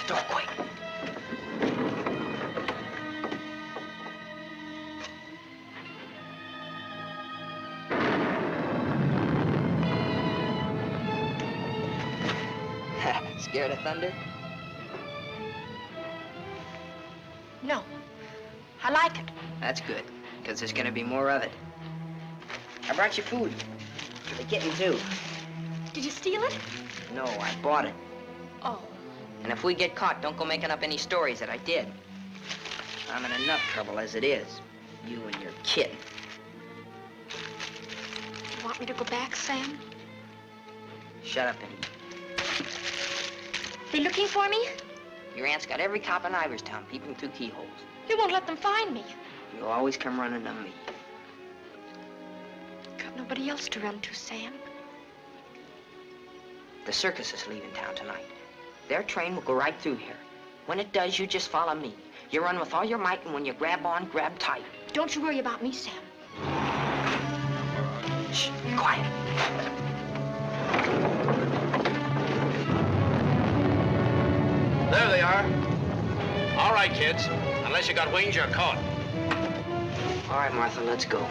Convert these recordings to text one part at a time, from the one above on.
door quick. Scared of thunder? No. I like it. That's good, because there's gonna be more of it. I brought you food. We're getting through. Did you steal it? No, I bought it. Oh. And if we get caught, don't go making up any stories that I did. I'm in enough trouble as it is. You and your kid. You want me to go back, Sam? Shut up and eat. They looking for me? Your aunt's got every cop in Iverstown peeping through keyholes. You won't let them find me. You'll always come running to me. Got nobody else to run to, Sam. The circus is leaving town tonight. Their train will go right through here. When it does, you just follow me. You run with all your might, and when you grab on, grab tight. Don't you worry about me, Sam. Shh, be quiet. There they are. All right, kids. Unless you got wings, you're caught. All right, Martha, let's go.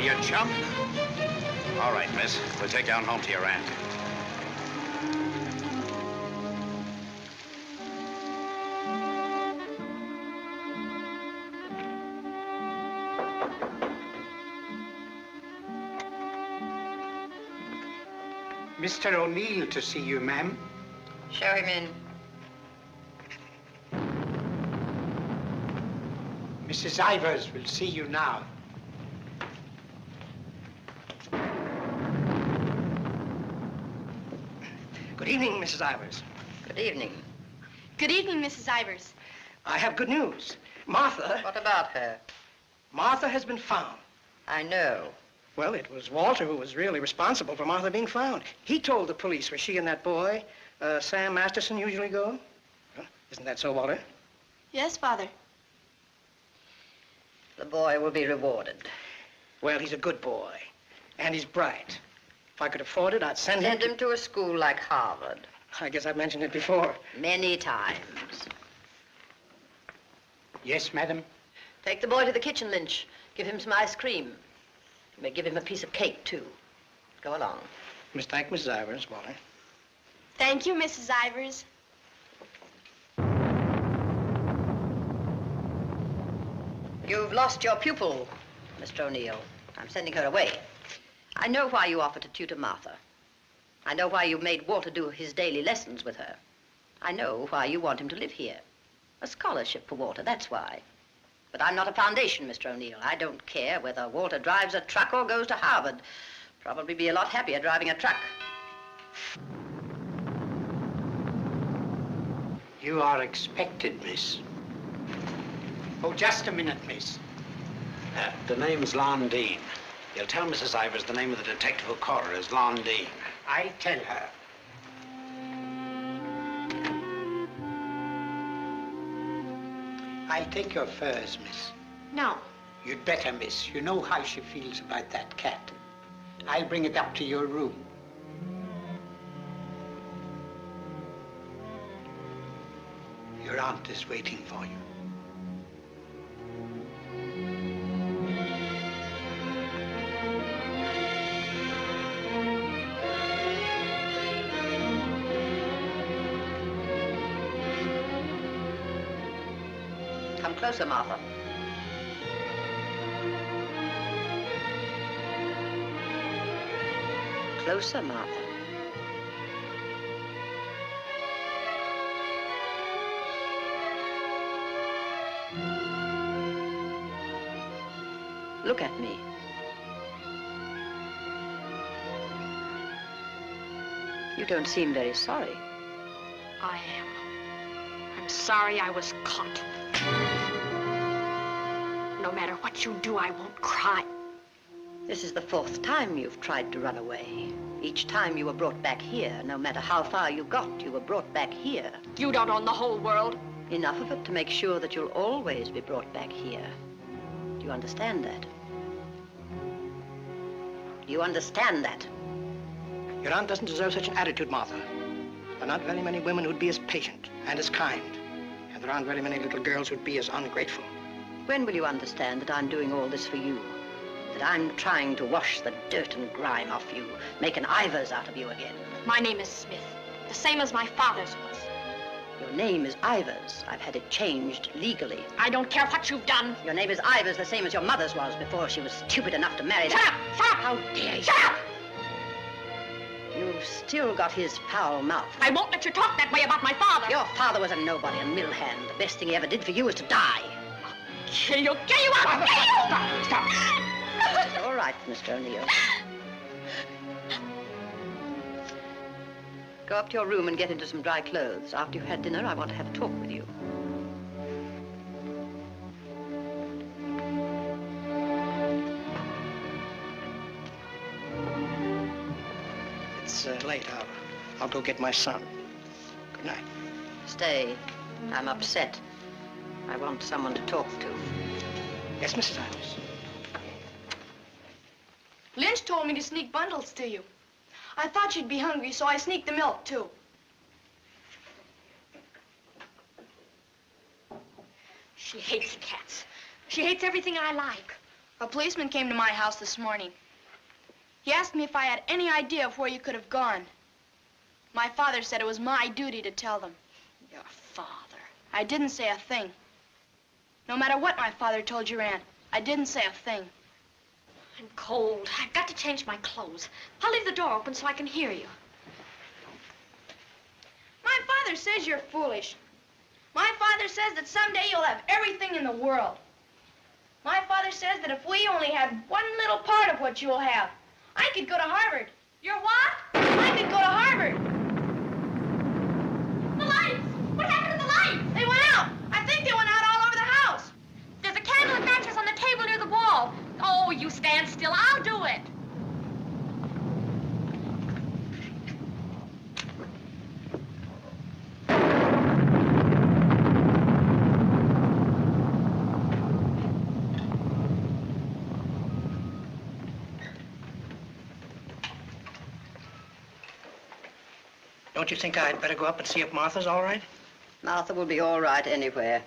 You chump. All right, miss. We'll take you on home to your aunt. Mr. O'Neill to see you, ma'am. Show him in. Mrs. Ivers will see you now. Good evening, Mrs. Ivers. Good evening. Good evening, Mrs. Ivers. I have good news. Martha... What about her? Martha has been found. I know. Well, it was Walter who was really responsible for Martha being found. He told the police where she and that boy, Sam Masterson, usually go. Huh? Isn't that so, Walter? Yes, Father. The boy will be rewarded. Well, he's a good boy, and he's bright. If I could afford it, I'd send him to a school like Harvard. I guess I've mentioned it before. Many times. Yes, madam. Take the boy to the kitchen, Lynch. Give him some ice cream. You may give him a piece of cake, too. Go along. Thank Mrs. Ivers, Walter. Thank you, Mrs. Ivers. You've lost your pupil, Mr. O'Neill. I'm sending her away. I know why you offered to tutor Martha. I know why you made Walter do his daily lessons with her. I know why you want him to live here. A scholarship for Walter, that's why. But I'm not a foundation, Mr. O'Neill. I don't care whether Walter drives a truck or goes to Harvard. Probably be a lot happier driving a truck. You are expected, miss. Oh, just a minute, miss. The name's Londine. You'll tell Mrs. Ivers the name of the detective who caught her is Londine. I'll tell her. I'll take your furs, miss. No. You'd better, miss. You know how she feels about that cat. I'll bring it up to your room. Your aunt is waiting for you. Come closer, Martha. Closer, Martha. Look at me. You don't seem very sorry. I am. I'm sorry I was caught. No matter what you do, I won't cry. This is the 4th time you've tried to run away. Each time you were brought back here. No matter how far you got, you were brought back here. You don't own the whole world. Enough of it to make sure that you'll always be brought back here. Do you understand that? Do you understand that? Your aunt doesn't deserve such an attitude, Martha. There are not very many women who'd be as patient and as kind. And there aren't very many little girls who'd be as ungrateful. When will you understand that I'm doing all this for you? That I'm trying to wash the dirt and grime off you, make an Ivers out of you again? My name is Smith, the same as my father's was. Your name is Ivers. I've had it changed legally. I don't care what you've done. Your name is Ivers, the same as your mother's was before she was stupid enough to marry Shut that. up! Shut up! How dare you? Shut up! You've still got his foul mouth. I won't let you talk that way about my father. Your father was a nobody, a mill hand. The best thing he ever did for you was to die. Kill you! Kill you! I'll kill you! Stop! It's all right, Mr. O'Neill. Go up to your room and get into some dry clothes. After you've had dinner, I want to have a talk with you. It's late. I'll go get my son. Good night. Stay. I'm upset. I want someone to talk to. Yes, Mrs. Ivers. Lynch told me to sneak bundles to you. I thought you'd be hungry, so I sneaked the milk, too. She hates cats. She hates everything I like. A policeman came to my house this morning. He asked me if I had any idea of where you could have gone. My father said it was my duty to tell them. Your father. I didn't say a thing. No matter what my father told you, Aunt, I didn't say a thing. I'm cold. I've got to change my clothes. I'll leave the door open so I can hear you. My father says you're foolish. My father says that someday you'll have everything in the world. My father says that if we only had one little part of what you'll have, I could go to Harvard. You're what? I could go to Harvard. The lights! What happened to the lights? They went out. I think they went out all over the house. There's a candle and matches on the table near the wall. Oh, you stand still. I'll do it. Don't you think I'd better go up and see if Martha's all right? Martha will be all right anywhere.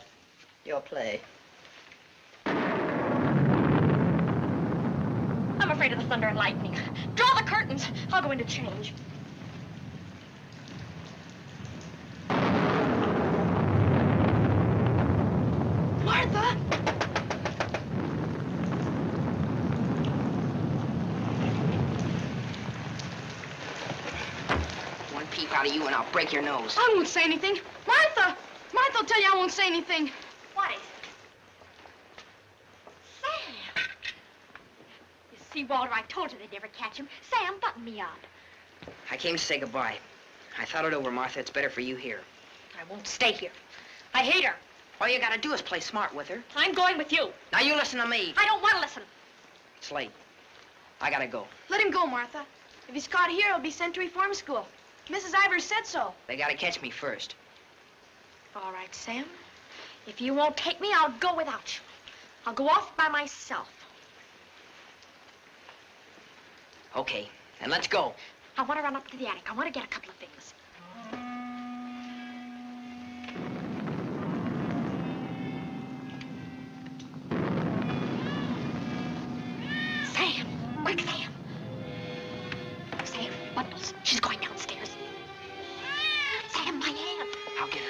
Your play. I'm afraid of the thunder and lightning. Draw the curtains. I'll go in to change. Martha! One peep out of you and I'll break your nose. I won't say anything. Martha! Martha will tell you I won't say anything. What is it? Sam! You see, Walter, I told you they'd never catch him. Sam, button me up. I came to say goodbye. I thought it over, Martha. It's better for you here. I won't stay here. I hate her. All you gotta do is play smart with her. I'm going with you. Now you listen to me. I don't want to listen. It's late. I gotta go. Let him go, Martha. If he's caught here, he'll be sent to reform school. Mrs. Ivers said so. They gotta catch me first. All right, Sam. If you won't take me, I'll go without you. I'll go off by myself. Okay, then let's go. I want to run up to the attic. I want to get a couple of things. Sam! Quick, Sam! Sam, bundles. She's going downstairs. Sam, my hand. I'll get her.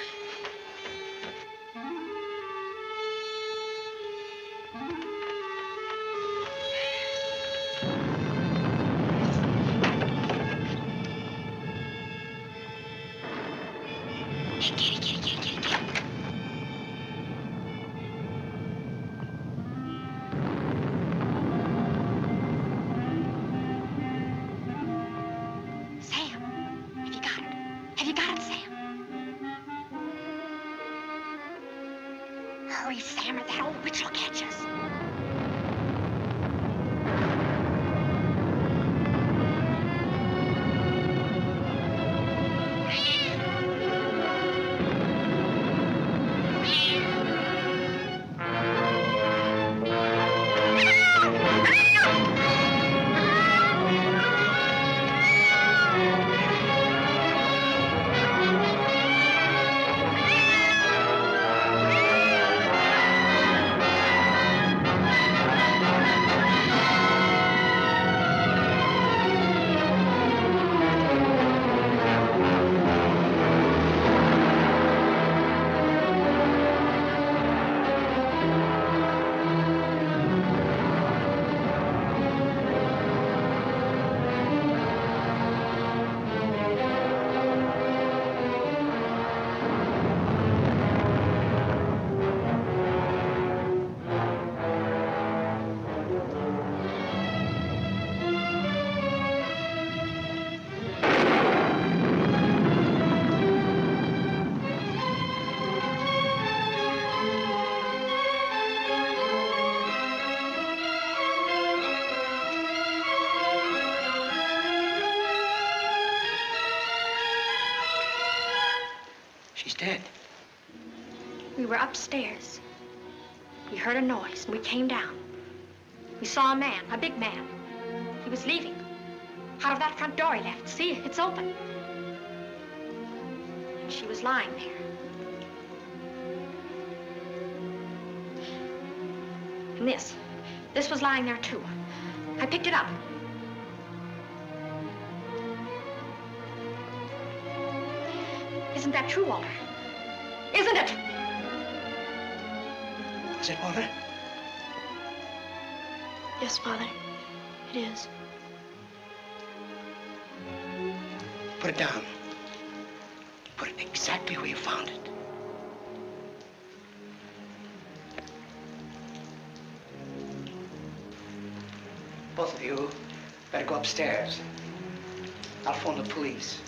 Hurry, Sam, or that old witch will catch us. She's dead. We were upstairs. We heard a noise, and we came down. We saw a man, a big man. He was leaving. Out of that front door he left. See, it's open. And she was lying there. And this was lying there, too. I picked it up. Isn't that true, Walter? Isn't it? Is it, Walter? Yes, Father. It is. Put it down. Put it exactly where you found it. Both of you better go upstairs. I'll phone the police.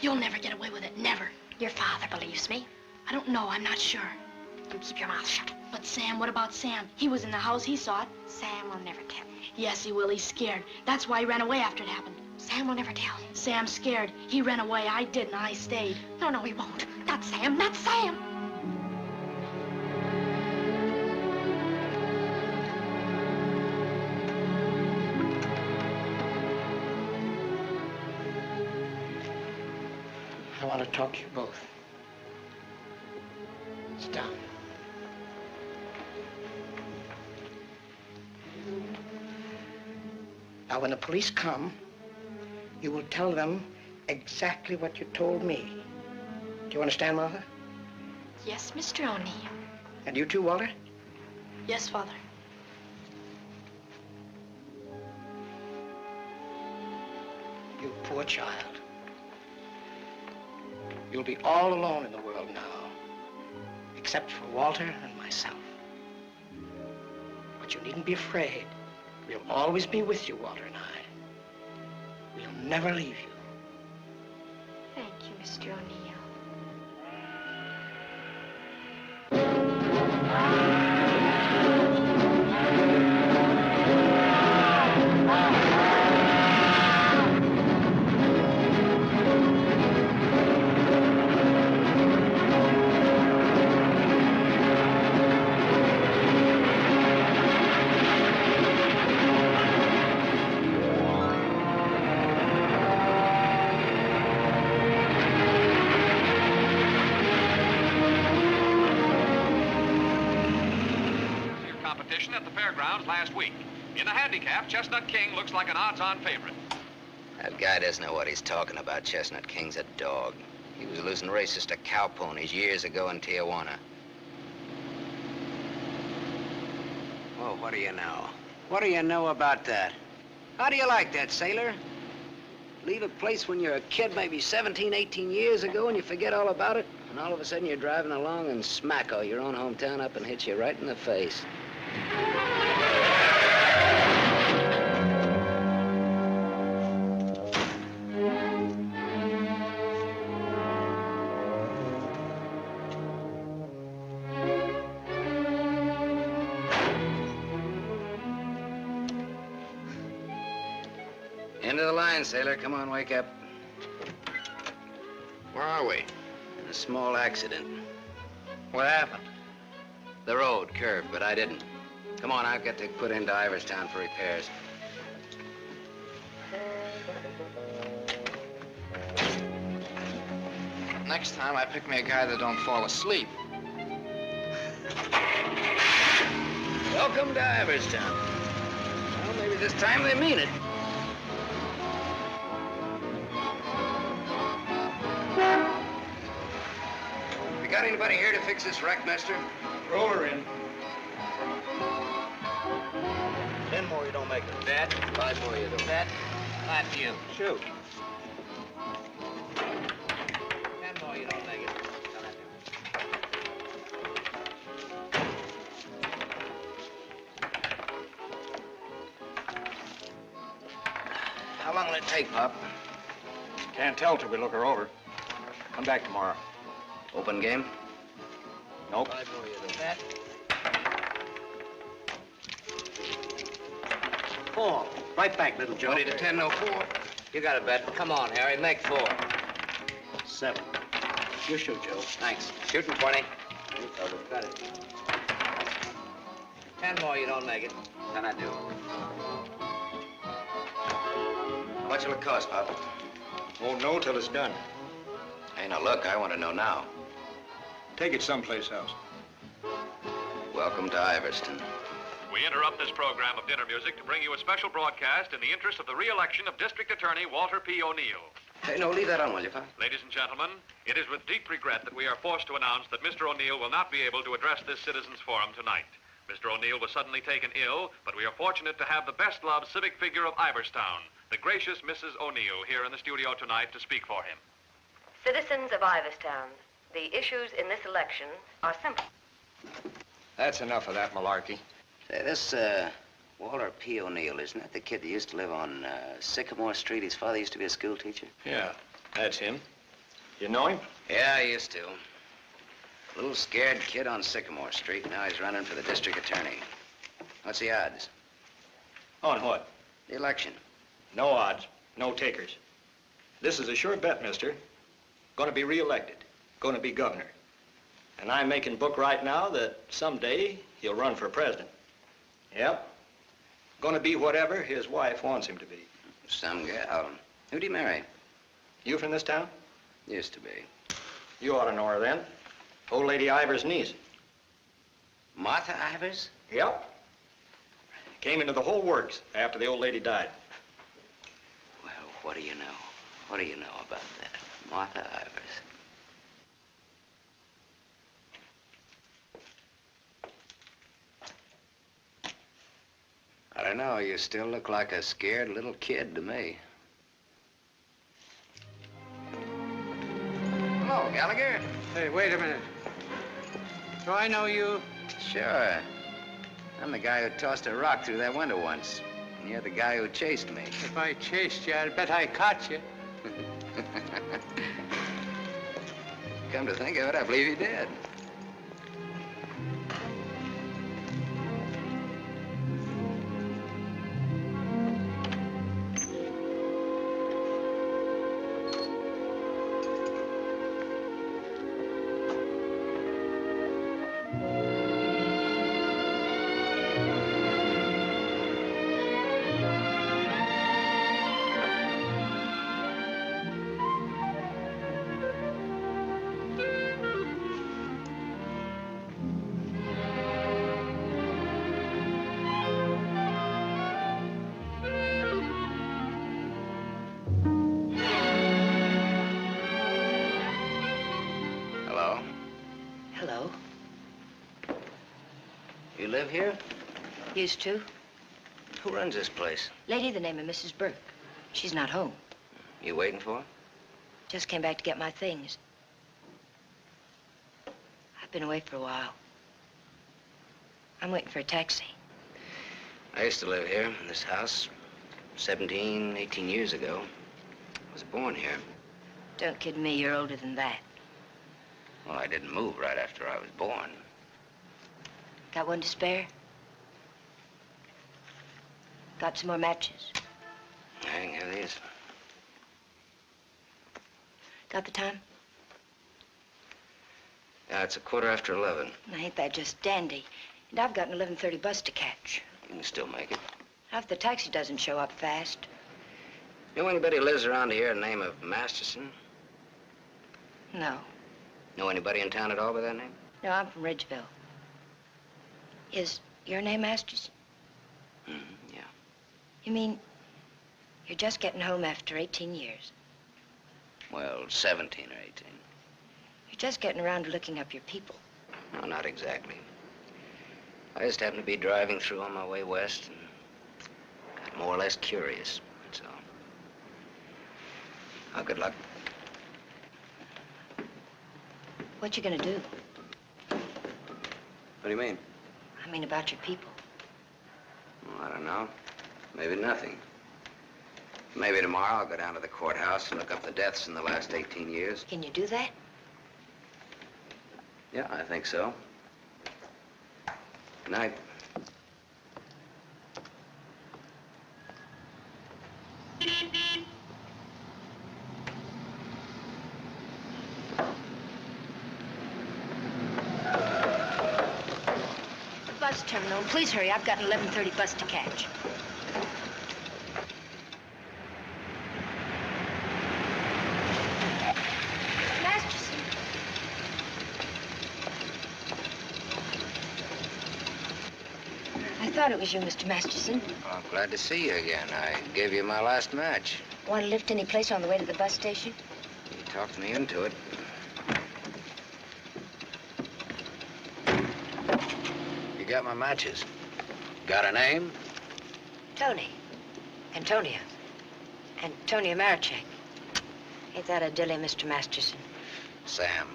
You'll never get away with it, never. Your father believes me. I don't know. I'm not sure. You keep your mouth shut. But Sam, what about Sam? He was in the house. He saw it. Sam will never tell. Yes, he will. He's scared. That's why he ran away after it happened. Sam will never tell. Sam's scared. He ran away. I didn't. I stayed. No, he won't. Not Sam. Not Sam. I want to talk to you both. Sit down. Now, when the police come, you will tell them exactly what you told me. Do you understand, Martha? Yes, Mr. O'Neill. And you too, Walter? Yes, Father. You poor child. You'll be all alone in the world now, except for Walter and myself. But you needn't be afraid. We'll always be with you, Walter and I. We'll never leave you. Thank you, Mr. O'Neill. At the fairgrounds last week. In the handicap, Chestnut King looks like an odds-on favorite. That guy doesn't know what he's talking about. Chestnut King's a dog. He was losing races to cow ponies years ago in Tijuana. Well, what do you know? What do you know about that? How do you like that, sailor? Leave a place when you're a kid, maybe 17, 18 years ago, and you forget all about it, and all of a sudden you're driving along and smack your own hometown up and hits you right in the face. End of the line, sailor. Come on, wake up. Where are we? A small accident. What happened? The road curved, but I didn't. Come on, I've got to put into Iverstown for repairs. Next time, I pick me a guy that don't fall asleep. Welcome to Iverstown. Well, maybe this time they mean it. You got anybody here to fix this wreck, mister? Roll her in. 10 more, you don't make it. Bet. 5 more, you don't. Bet. Not you. Shoot. 10 more, you don't make it. How long will it take, Pop? Can't tell till we look her over. Come back tomorrow. Open game? Nope. 5 more, you don't bet. 4. Right back, little Joe. 20 to 10, no 4. You got a bet. Come on, Harry, make 4. 7. You shoot, Joe. Thanks. Shooting 20. You fellas got it. 10 more, you don't make it. Then I do. How much will it cost, Pop? Won't know till it's done. Hey, now look, I want to know now. Take it someplace else. Welcome to Iverston. We interrupt this program of dinner music to bring you a special broadcast in the interest of the re-election of District Attorney Walter P. O'Neill. Hey, no, leave that on, will you, Pop? Ladies and gentlemen, it is with deep regret that we are forced to announce that Mr. O'Neill will not be able to address this citizens' forum tonight. Mr. O'Neill was suddenly taken ill, but we are fortunate to have the best-loved civic figure of Iverstown, the gracious Mrs. O'Neill, here in the studio tonight to speak for him. Citizens of Iverstown, the issues in this election are simple. That's enough of that malarkey. Say, this, Walter P. O'Neill, isn't that the kid that used to live on Sycamore Street? His father used to be a school teacher? Yeah, that's him. You know him? Yeah, I used to. Little scared kid on Sycamore Street. Now he's running for the district attorney. What's the odds? On what? The election. No odds, no takers. This is a sure bet, mister. Gonna be re-elected. Gonna be governor. And I'm making book right now that someday he'll run for president. Yep. Gonna be whatever his wife wants him to be. Some gal. Who'd he marry? You from this town? Used to be. You ought to know her then. Old Lady Ivers' niece. Martha Ivers? Yep. Came into the whole works after the old lady died. Well, what do you know? What do you know about that? Martha Ivers. I don't know. You still look like a scared little kid to me. Hello, Gallagher. Hey, wait a minute. Do I know you? Sure. I'm the guy who tossed a rock through that window once. And you're the guy who chased me. If I chased you, I'd bet I caught you. Come to think of it, I believe you did. You live here? Used to. Who runs this place? Lady, the name of Mrs. Burke. She's not home. You waiting for her? Just came back to get my things. I've been away for a while. I'm waiting for a taxi. I used to live here in this house 17, 18 years ago. I was born here. Don't kid me, you're older than that. Well, I didn't move right after I was born. Got one to spare? Got some more matches? I can have these. Got the time? Yeah, it's 11:15. Ain't that just dandy? And I've got an 11:30 bus to catch. You can still make it. How if the taxi doesn't show up fast? You know anybody who lives around here the name of Masterson? No. Know anybody in town at all by that name? No, I'm from Ridgeville. Is your name Masterson? Yeah. You mean you're just getting home after 18 years? Well, 17 or 18. You're just getting around to looking up your people. No, not exactly. I just happened to be driving through on my way west and got more or less curious, that's all. Oh, good luck. What you gonna do? What do you mean? I mean about your people. Well, I don't know. Maybe nothing. Maybe tomorrow I'll go down to the courthouse and look up the deaths in the last 18 years. Can you do that? Yeah, I think so. Good night. Bus terminal. Please hurry. I've got an 11:30 bus to catch. Masterson. I thought it was you, Mr. Masterson. Well, I'm glad to see you again. I gave you my last match. Want to lift any place on the way to the bus station? You talked me into it. You got my matches. Got a name? Tony. Antonia. Antonia Marichek. Ain't that a dilly, Mr. Masterson? Sam.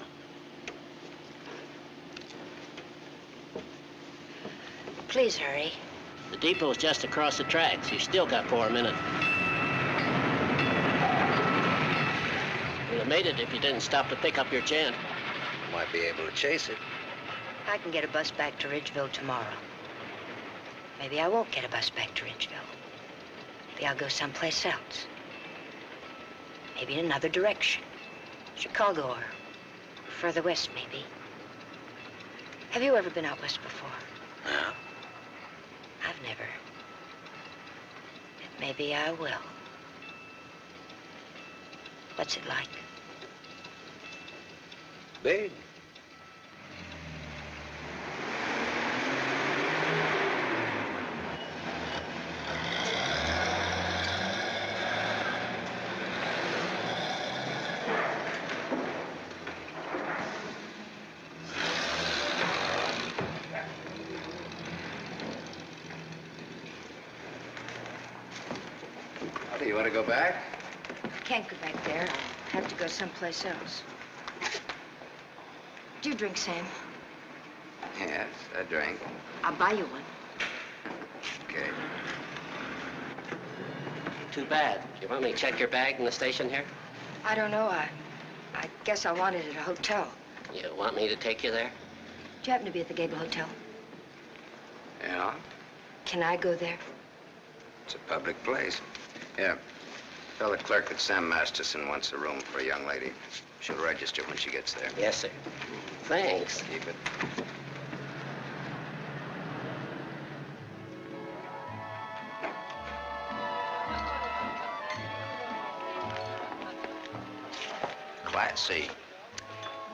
Please hurry. The depot's just across the tracks. You still got 4 minutes. You'd have made it if you didn't stop to pick up your gent. Might be able to chase it. I can get a bus back to Ridgeville tomorrow. Maybe I won't get a bus back to Ridgeville. Maybe I'll go someplace else. Maybe in another direction. Chicago or further west, maybe. Have you ever been out west before? No. I've never. Maybe I will. What's it like? Big. Do you want to go back? I can't go back there. I'll have to go someplace else. Do you drink, Sam? Yes, I drink. I'll buy you one. Okay. Too bad. Do you want me to check your bag in the station here? I don't know. I guess I want it at a hotel. You want me to take you there? Do you happen to be at the Gable Hotel? Yeah? Can I go there? It's a public place. Yeah. Tell the clerk that Sam Masterson wants a room for a young lady. She'll register when she gets there. Yes, sir. Thanks. Keep it. Class C.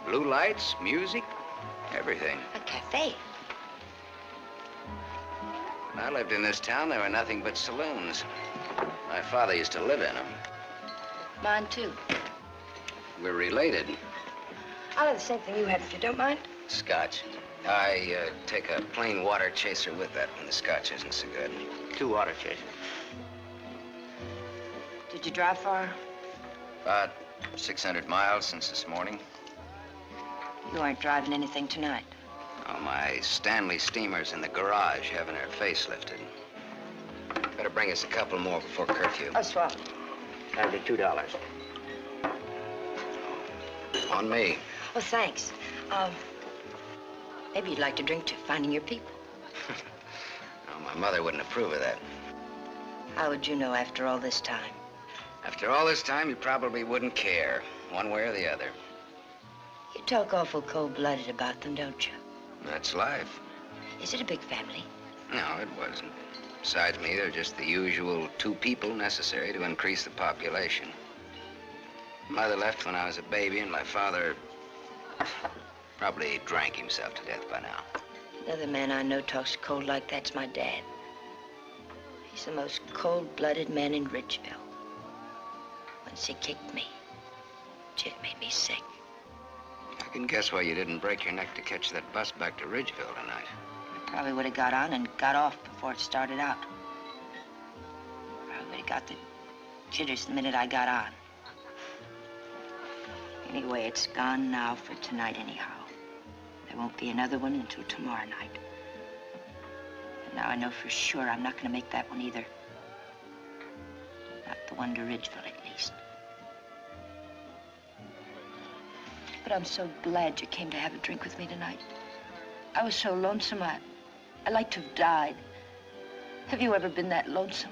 Blue lights, music, everything. A cafe. When I lived in this town, there were nothing but saloons. My father used to live in them. Mine, too. We're related. I'll have the same thing you had, if you don't mind. Scotch. I take a plain water chaser with that when the scotch isn't so good. 2 water chasers. Did you drive far? About 600 miles since this morning. You aren't driving anything tonight. Oh, my Stanley steamer's in the garage having her face lifted. Better bring us a couple more before curfew. Oh, swell. That'll be $2. On me. Oh, thanks. Maybe you'd like to drink to finding your people. Oh, my mother wouldn't approve of that. How would you know after all this time? After all this time, you probably wouldn't care, one way or the other. You talk awful cold-blooded about them, don't you? That's life. Is it a big family? No, it wasn't. Besides me, they're just the usual 2 people necessary to increase the population. Mother left when I was a baby, and my father probably drank himself to death by now. Another man I know talks cold like that's my dad. He's the most cold-blooded man in Ridgeville. Once he kicked me. It made me sick. I can guess why you didn't break your neck to catch that bus back to Ridgeville tonight. I probably would have got on and got off before it started out. Probably would have got the jitters the minute I got on. Anyway, it's gone now for tonight anyhow. There won't be another one until tomorrow night. And now I know for sure I'm not going to make that one either. Not the one to Ridgeville, at least. But I'm so glad you came to have a drink with me tonight. I was so lonesome, I'd like to have died. Have you ever been that lonesome?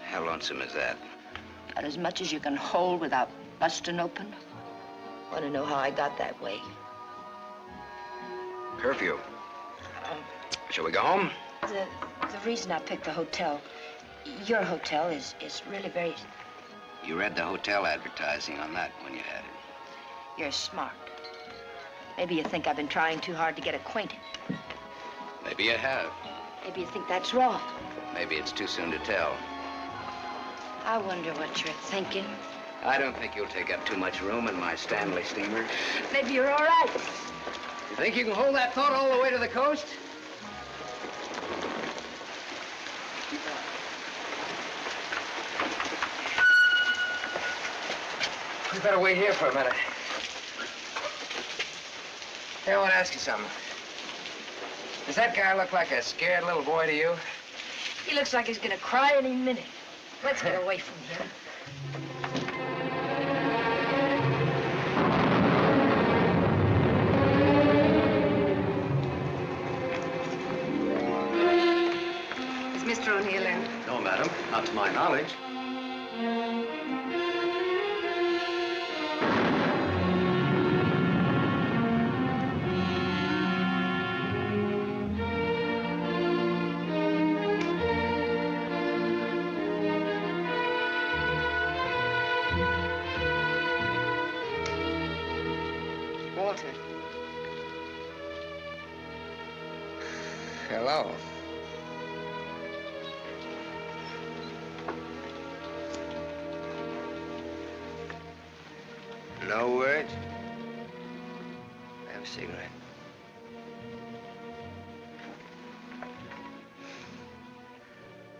How lonesome is that? About as much as you can hold without busting open. Want to know how I got that way? Curfew. Shall we go home? The reason I picked the hotel, your hotel, is really very... You read the hotel advertising on that when you had it. You're smart. Maybe you think I've been trying too hard to get acquainted. Maybe you have. Maybe you think that's wrong. Maybe it's too soon to tell. I wonder what you're thinking. I don't think you'll take up too much room in my Stanley steamer. Maybe you're all right. You think you can hold that thought all the way to the coast? We better wait here for a minute. Hey, I want to ask you something. Does that guy look like a scared little boy to you? He looks like he's gonna cry any minute. Let's get away from here. Is Mr. O'Neill in? No, madam, not to my knowledge. Hello. No words? Have a cigarette.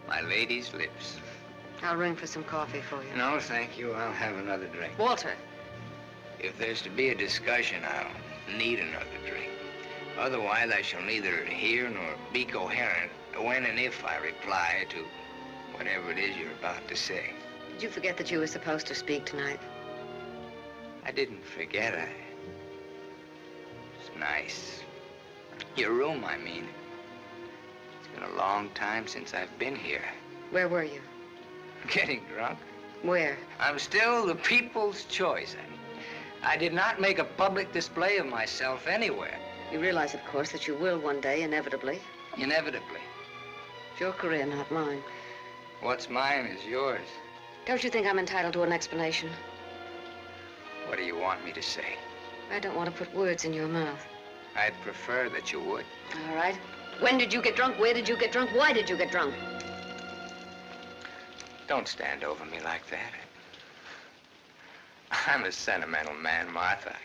My lady's lips. I'll ring for some coffee for you. No, thank you. I'll have another drink. Walter. If there's to be a discussion, I'll need another drink. Otherwise, I shall neither hear nor be coherent when and if I reply to whatever it is you're about to say. Did you forget that you were supposed to speak tonight? I didn't forget. It's nice. Your room, I mean. It's been a long time since I've been here. Where were you? Getting drunk. Where? I'm still the people's choice. I did not make a public display of myself anywhere. You realize, of course, that you will one day, inevitably. Inevitably. It's your career, not mine. What's mine is yours. Don't you think I'm entitled to an explanation? What do you want me to say? I don't want to put words in your mouth. I'd prefer that you would. All right. When did you get drunk? Where did you get drunk? Why did you get drunk? Don't stand over me like that. I'm a sentimental man, Martha.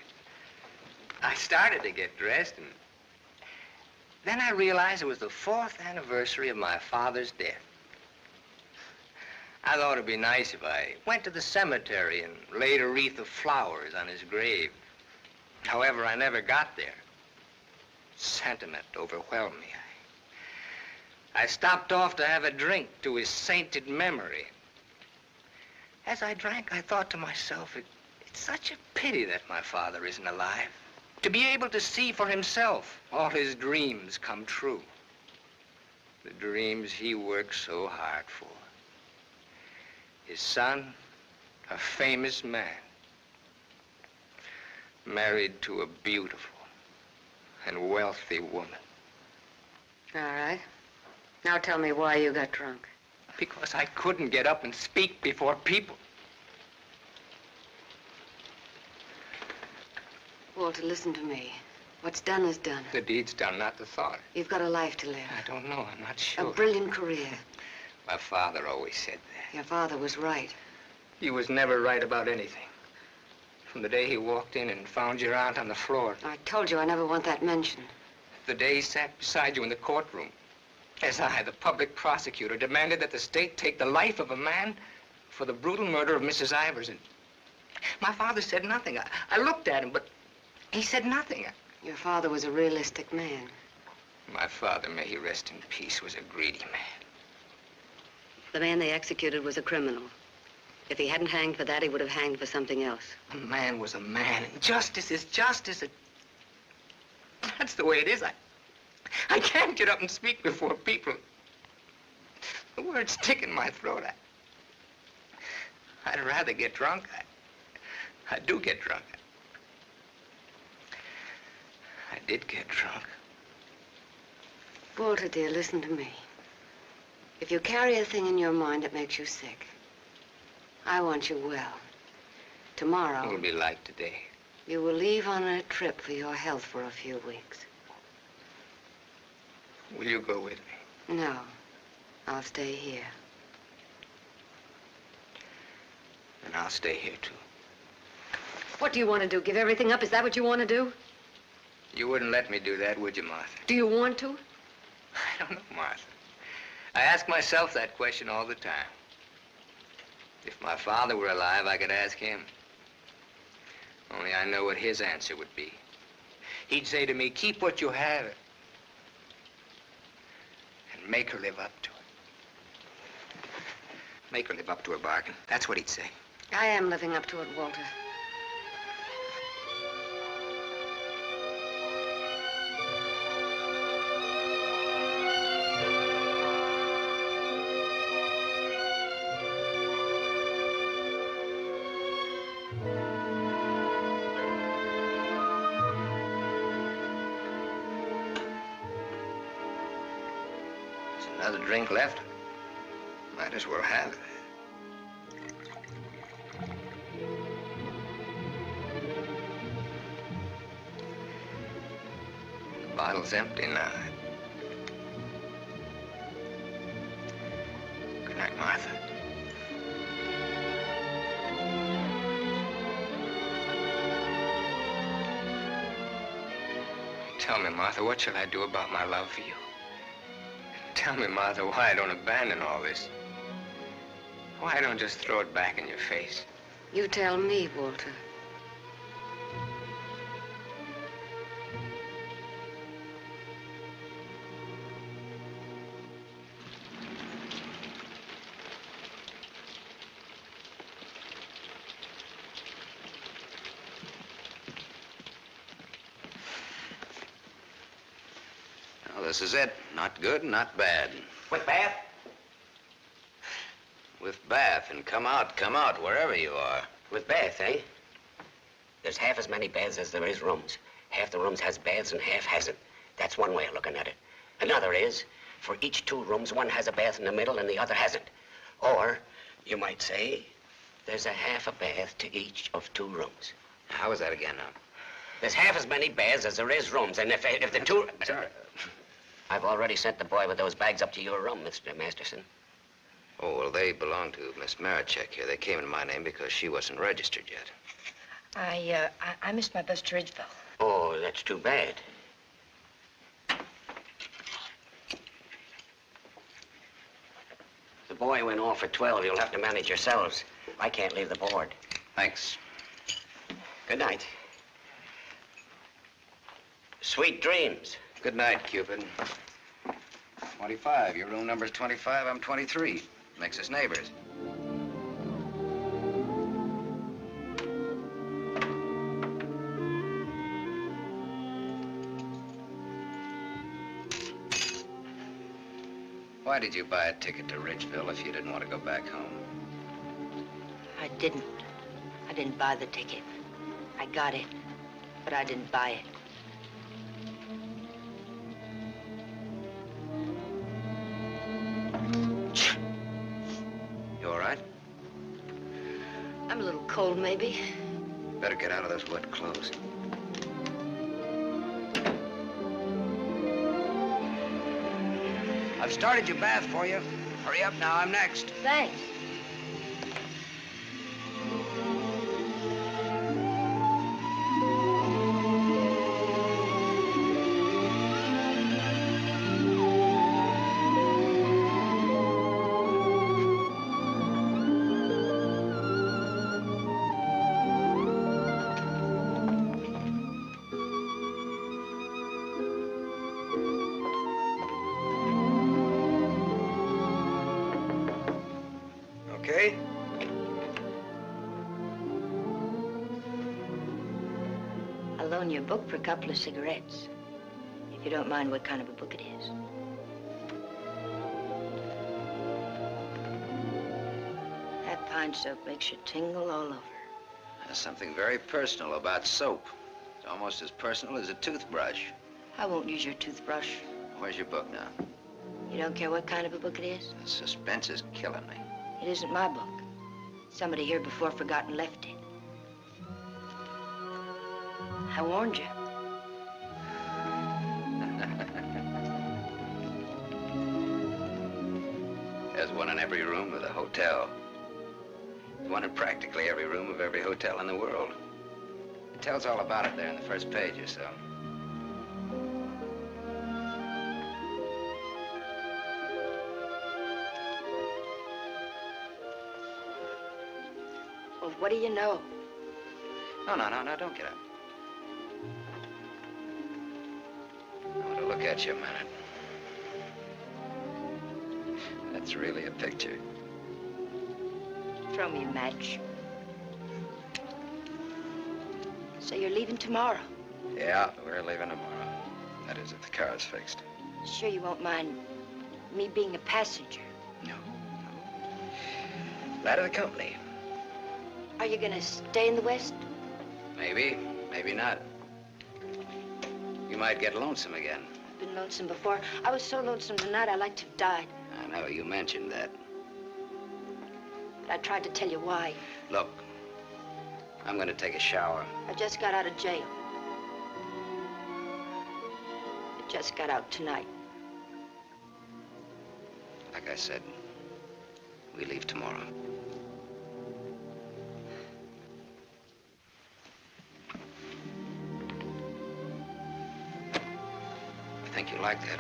I started to get dressed, and then I realized it was the 4th anniversary of my father's death. I thought it'd be nice if I went to the cemetery and laid a wreath of flowers on his grave. However, I never got there. Sentiment overwhelmed me. I stopped off to have a drink to his sainted memory. As I drank, I thought to myself, it's such a pity that my father isn't alive. To be able to see for himself all his dreams come true. The dreams he worked so hard for. His son, a famous man, married to a beautiful and wealthy woman. All right. Now tell me why you got drunk. Because I couldn't get up and speak before people. Walter, listen to me. What's done is done. The deed's done, not the thought. You've got a life to live. I don't know. I'm not sure. A brilliant career. My father always said that. Your father was right. He was never right about anything. From the day he walked in and found your aunt on the floor. I told you I never want that mentioned. The day he sat beside you in the courtroom. As I, the public prosecutor, demanded that the state take the life of a man for the brutal murder of Mrs. Ivers. And my father said nothing. I looked at him, but he said nothing. Your father was a realistic man. My father, may he rest in peace, was a greedy man. The man they executed was a criminal. If he hadn't hanged for that, he would have hanged for something else. A man was a man, and justice is justice. That's the way it is. I can't get up and speak before people. The words stick in my throat. I'd rather get drunk. I do get drunk. I did get drunk. Walter, dear, listen to me. If you carry a thing in your mind that makes you sick, I want you well. Tomorrow... It'll be like today. You will leave on a trip for your health for a few weeks. Will you go with me? No. I'll stay here. And I'll stay here, too. What do you want to do? Give everything up? Is that what you want to do? You wouldn't let me do that, would you, Martha? Do you want to? I don't know, Martha. I ask myself that question all the time. If my father were alive, I could ask him. Only I know what his answer would be. He'd say to me, keep what you have and make her live up to it. Make her live up to her bargain. That's what he'd say. I am living up to it, Walter. Another drink left? Might as well have it. The bottle's empty now. Good night, Martha. Tell me, Martha, what shall I do about my love for you? Tell me, Martha, why I don't abandon all this. Why I don't just throw it back in your face. You tell me, Walter. Well, this is it. Not good, not bad. With bath? With bath, and come out, wherever you are. With bath, eh? There's half as many baths as there is rooms. Half the rooms has baths and half hasn't. That's one way of looking at it. Another is, for each 2 rooms, one has a bath in the middle and the other hasn't. Or, you might say, there's a half a bath to each of 2 rooms. How is that again now? There's half as many baths as there is rooms, and if the 2... Sorry. I've already sent the boy with those bags up to your room, Mr. Masterson. Oh, well, they belong to Miss Marichek here. They came in my name because she wasn't registered yet. I missed my bus to Ridgeville. Oh, that's too bad. The boy went off at 12. You'll have to manage yourselves. I can't leave the board. Thanks. Good night. Sweet dreams. Good night, Cupid. 25. Your room number's 25. I'm 23. Makes us neighbors. Why did you buy a ticket to Ridgeville if you didn't want to go back home? I didn't. I didn't buy the ticket. I got it, but I didn't buy it. You all right? I'm a little cold, maybe. Better get out of those wet clothes. I've started your bath for you. Hurry up now, I'm next. Thanks. Okay? loan you a book for a couple of cigarettes. If you don't mind what kind of a book it is. That pine soap makes you tingle all over. There's something very personal about soap. It's almost as personal as a toothbrush. I won't use your toothbrush. Where's your book now? You don't care what kind of a book it is? The suspense is killing me. It isn't my book. Somebody here before forgot and left it. I warned you. There's one in every room of the hotel. There's one in practically every room of every hotel in the world. It tells all about it there in the first page or so. Well, what do you know? No, don't get up. I want to look at you a minute. That's really a picture. Throw me a match. So you're leaving tomorrow? Yeah, we're leaving tomorrow. That is, if the car's fixed. Sure you won't mind me being a passenger? No. Lad of the company. Are you gonna stay in the West? Maybe, maybe not. You might get lonesome again. I've been lonesome before. I was so lonesome tonight I'd like to have died. I know, you mentioned that. But I tried to tell you why. Look, I'm gonna take a shower. I just got out of jail. I just got out tonight. Like I said, we leave tomorrow. I think you like that.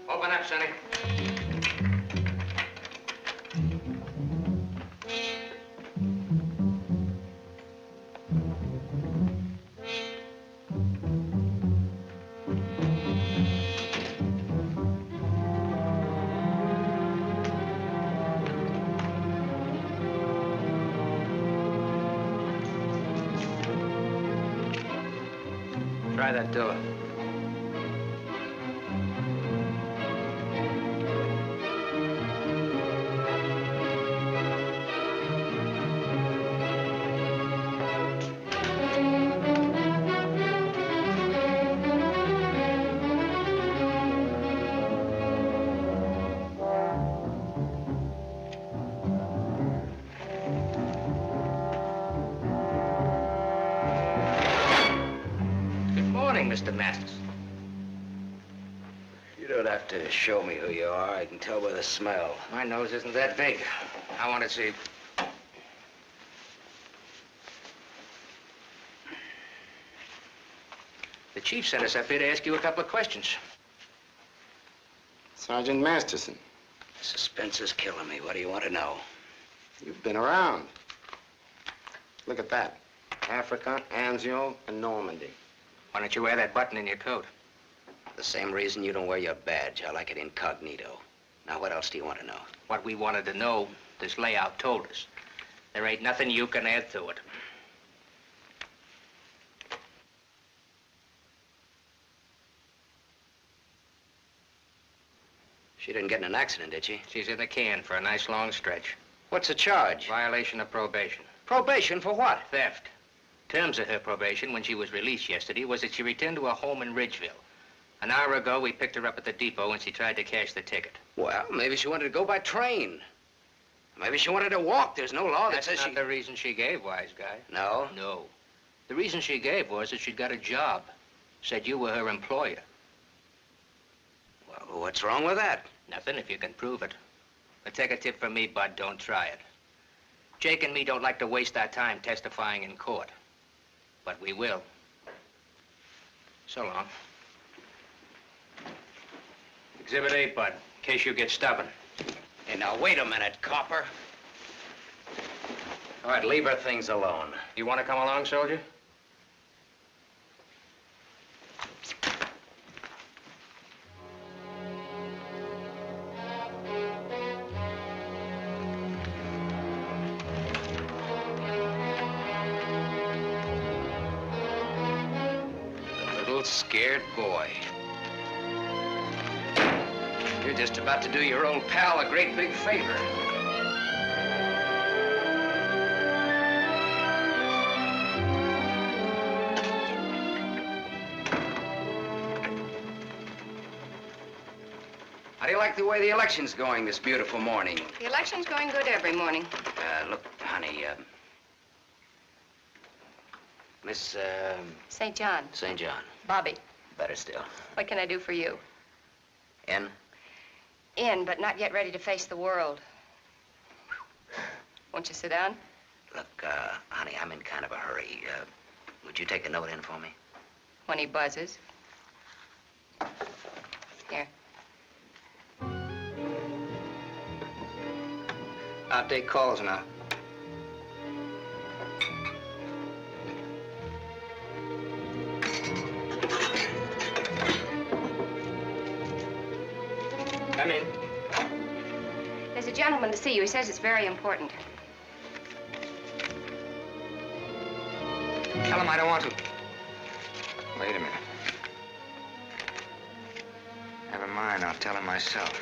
Open up, Sonny. Try that door. Mr. Masters. You don't have to show me who you are. I can tell by the smell. My nose isn't that big. I want to see. The chief sent us up here to ask you a couple of questions. Sergeant Masterson. Suspense is killing me. What do you want to know? You've been around. Look at that. Africa, Anzio, and Normandy. Why don't you wear that button in your coat? The same reason you don't wear your badge. I like it incognito. Now, what else do you want to know? What we wanted to know, this layout told us. There ain't nothing you can add to it. She didn't get in an accident, did she? She's in the can for a nice long stretch. What's the charge? Violation of probation. Probation for what? Theft. Terms of her probation when she was released yesterday was that she returned to her home in Ridgeville. An hour ago, we picked her up at the depot and she tried to cash the ticket. Well, maybe she wanted to go by train. Maybe she wanted to walk. There's no law that That's says not the reason she gave, wise guy. No? No. The reason she gave was that she'd got a job. Said you were her employer. Well, what's wrong with that? Nothing if you can prove it. But take a tip from me, Bud, don't try it. Jake and me don't like to waste our time testifying in court. But we will. So long. Exhibit 8, Bud, in case you get stubborn. Hey, now, wait a minute, copper. All right, leave her things alone. You want to come along, soldier? Scared boy. You're just about to do your old pal a great big favor. How do you like the way the election's going this beautiful morning? The election's going good every morning. Look, honey, Miss, St. John. St. John. Bobby. Better still. What can I do for you? In? In, but not yet ready to face the world. Won't you sit down? Look, honey, I'm in kind of a hurry. Would you take a note in for me? When he buzzes. Here. I'll take calls now. Come in. There's a gentleman to see you. He says it's very important. Tell him I don't want to. Wait a minute. Never mind, I'll tell him myself.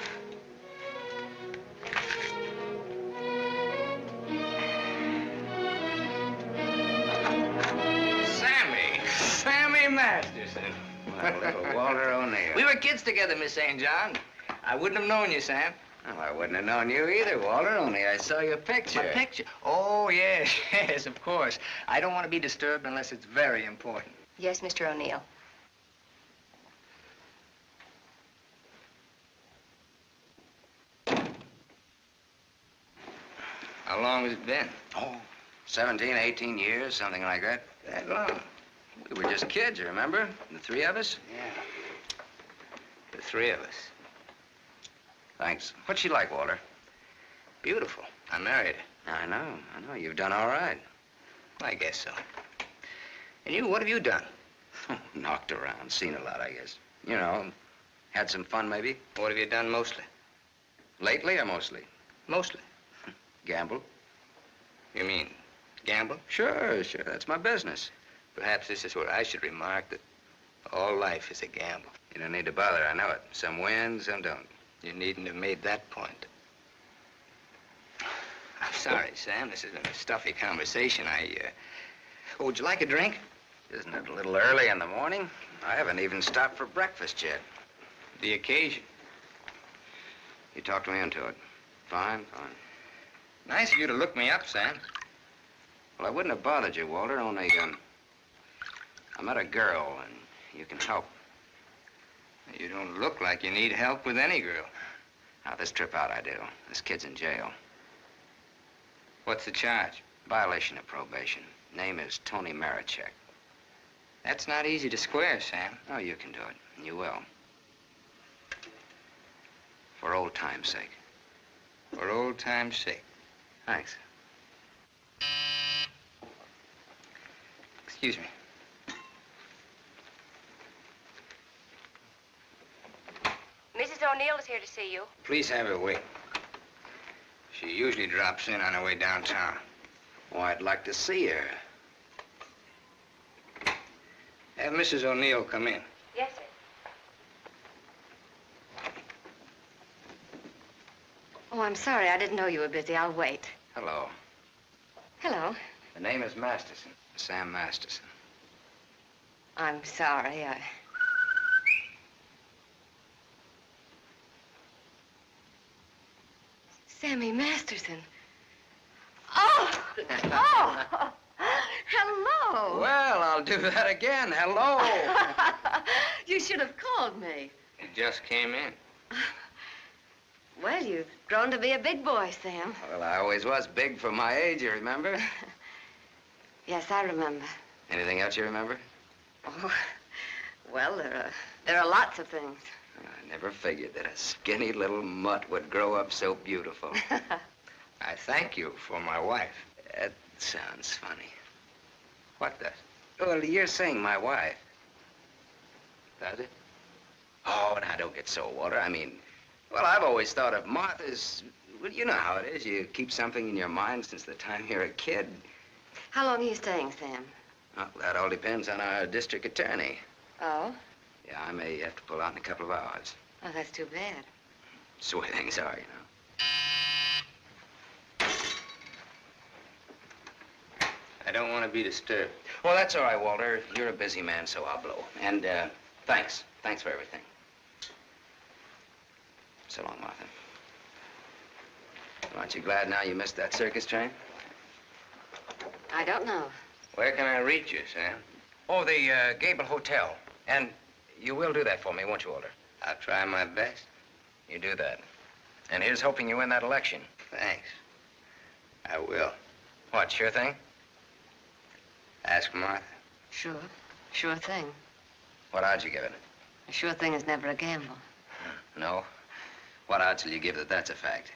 Sammy Masterson. Well, little Walter O'Neill. We were kids together, Miss St. John. I wouldn't have known you, Sam. Well, I wouldn't have known you either, Walter, only I saw your picture. My picture? Oh, yes, yes, of course. I don't want to be disturbed unless it's very important. Yes, Mr. O'Neill. How long has it been? Oh, 17, 18 years, something like that. That long? We were just kids, you remember? The three of us? Yeah. The three of us. Thanks. What's she like, Walter? Beautiful. I married her. I know. You've done all right. I guess so. And you, what have you done? Knocked around, seen a lot, I guess. You know, had some fun, maybe. What have you done mostly? Lately or mostly? Mostly. Gamble. You mean gamble? Sure. That's my business. Perhaps this is where I should remark that all life is a gamble. You don't need to bother, I know it. Some win, some don't. You needn't have made that point. I'm sorry, Sam. This has been a stuffy conversation. Oh, would you like a drink? Isn't it a little early in the morning? I haven't even stopped for breakfast yet. The occasion. You talked me into it. Fine. Nice of you to look me up, Sam. Well, I wouldn't have bothered you, Walter, only, I met a girl, and you can help. You don't look like you need help with any girl. Now, this trip out I do. This kid's in jail. What's the charge? Violation of probation. Name is Tony Marichek. That's not easy to square, Sam. Oh, you can do it. And you will. For old time's sake. For old time's sake. Thanks. Excuse me. Mrs. O'Neill is here to see you. Please have her wait. She usually drops in on her way downtown. Oh, I'd like to see her. Have Mrs. O'Neill come in. Yes, sir. Oh, I'm sorry. I didn't know you were busy. I'll wait. Hello. Hello. The name is Masterson. Sam Masterson. I'm sorry. Sammy Masterson. Oh! Oh! Hello! Well, I'll do that again. Hello. You should have called me. He just came in. Well, you've grown to be a big boy, Sam. Well, I always was big for my age, you remember? Yes, I remember. Anything else you remember? Oh, well, there are lots of things. I never figured that a skinny little mutt would grow up so beautiful. I thank you for my wife. That sounds funny. What does? Well, you're saying my wife. Does it? Oh, now, don't get so, Walter. I mean, well, I've always thought of Martha's... Well, you know how it is. You keep something in your mind since the time you're a kid. How long are you staying, Sam? Well, that all depends on our district attorney. Oh? Yeah, I may have to pull out in a couple of hours. Oh, that's too bad. That's the way things are, you know. I don't want to be disturbed. Well, that's all right, Walter. You're a busy man, so I'll blow. And, thanks. Thanks for everything. So long, Martha. Aren't you glad now you missed that circus train? I don't know. Where can I reach you, Sam? Oh, the, Gable Hotel. And you will do that for me, won't you, Walter? I'll try my best. You do that. And here's hoping you win that election. Thanks. I will. What, sure thing? Ask Martha. Sure. Sure thing. What odds you give it? A sure thing is never a gamble. No? What odds will you give that that's a fact?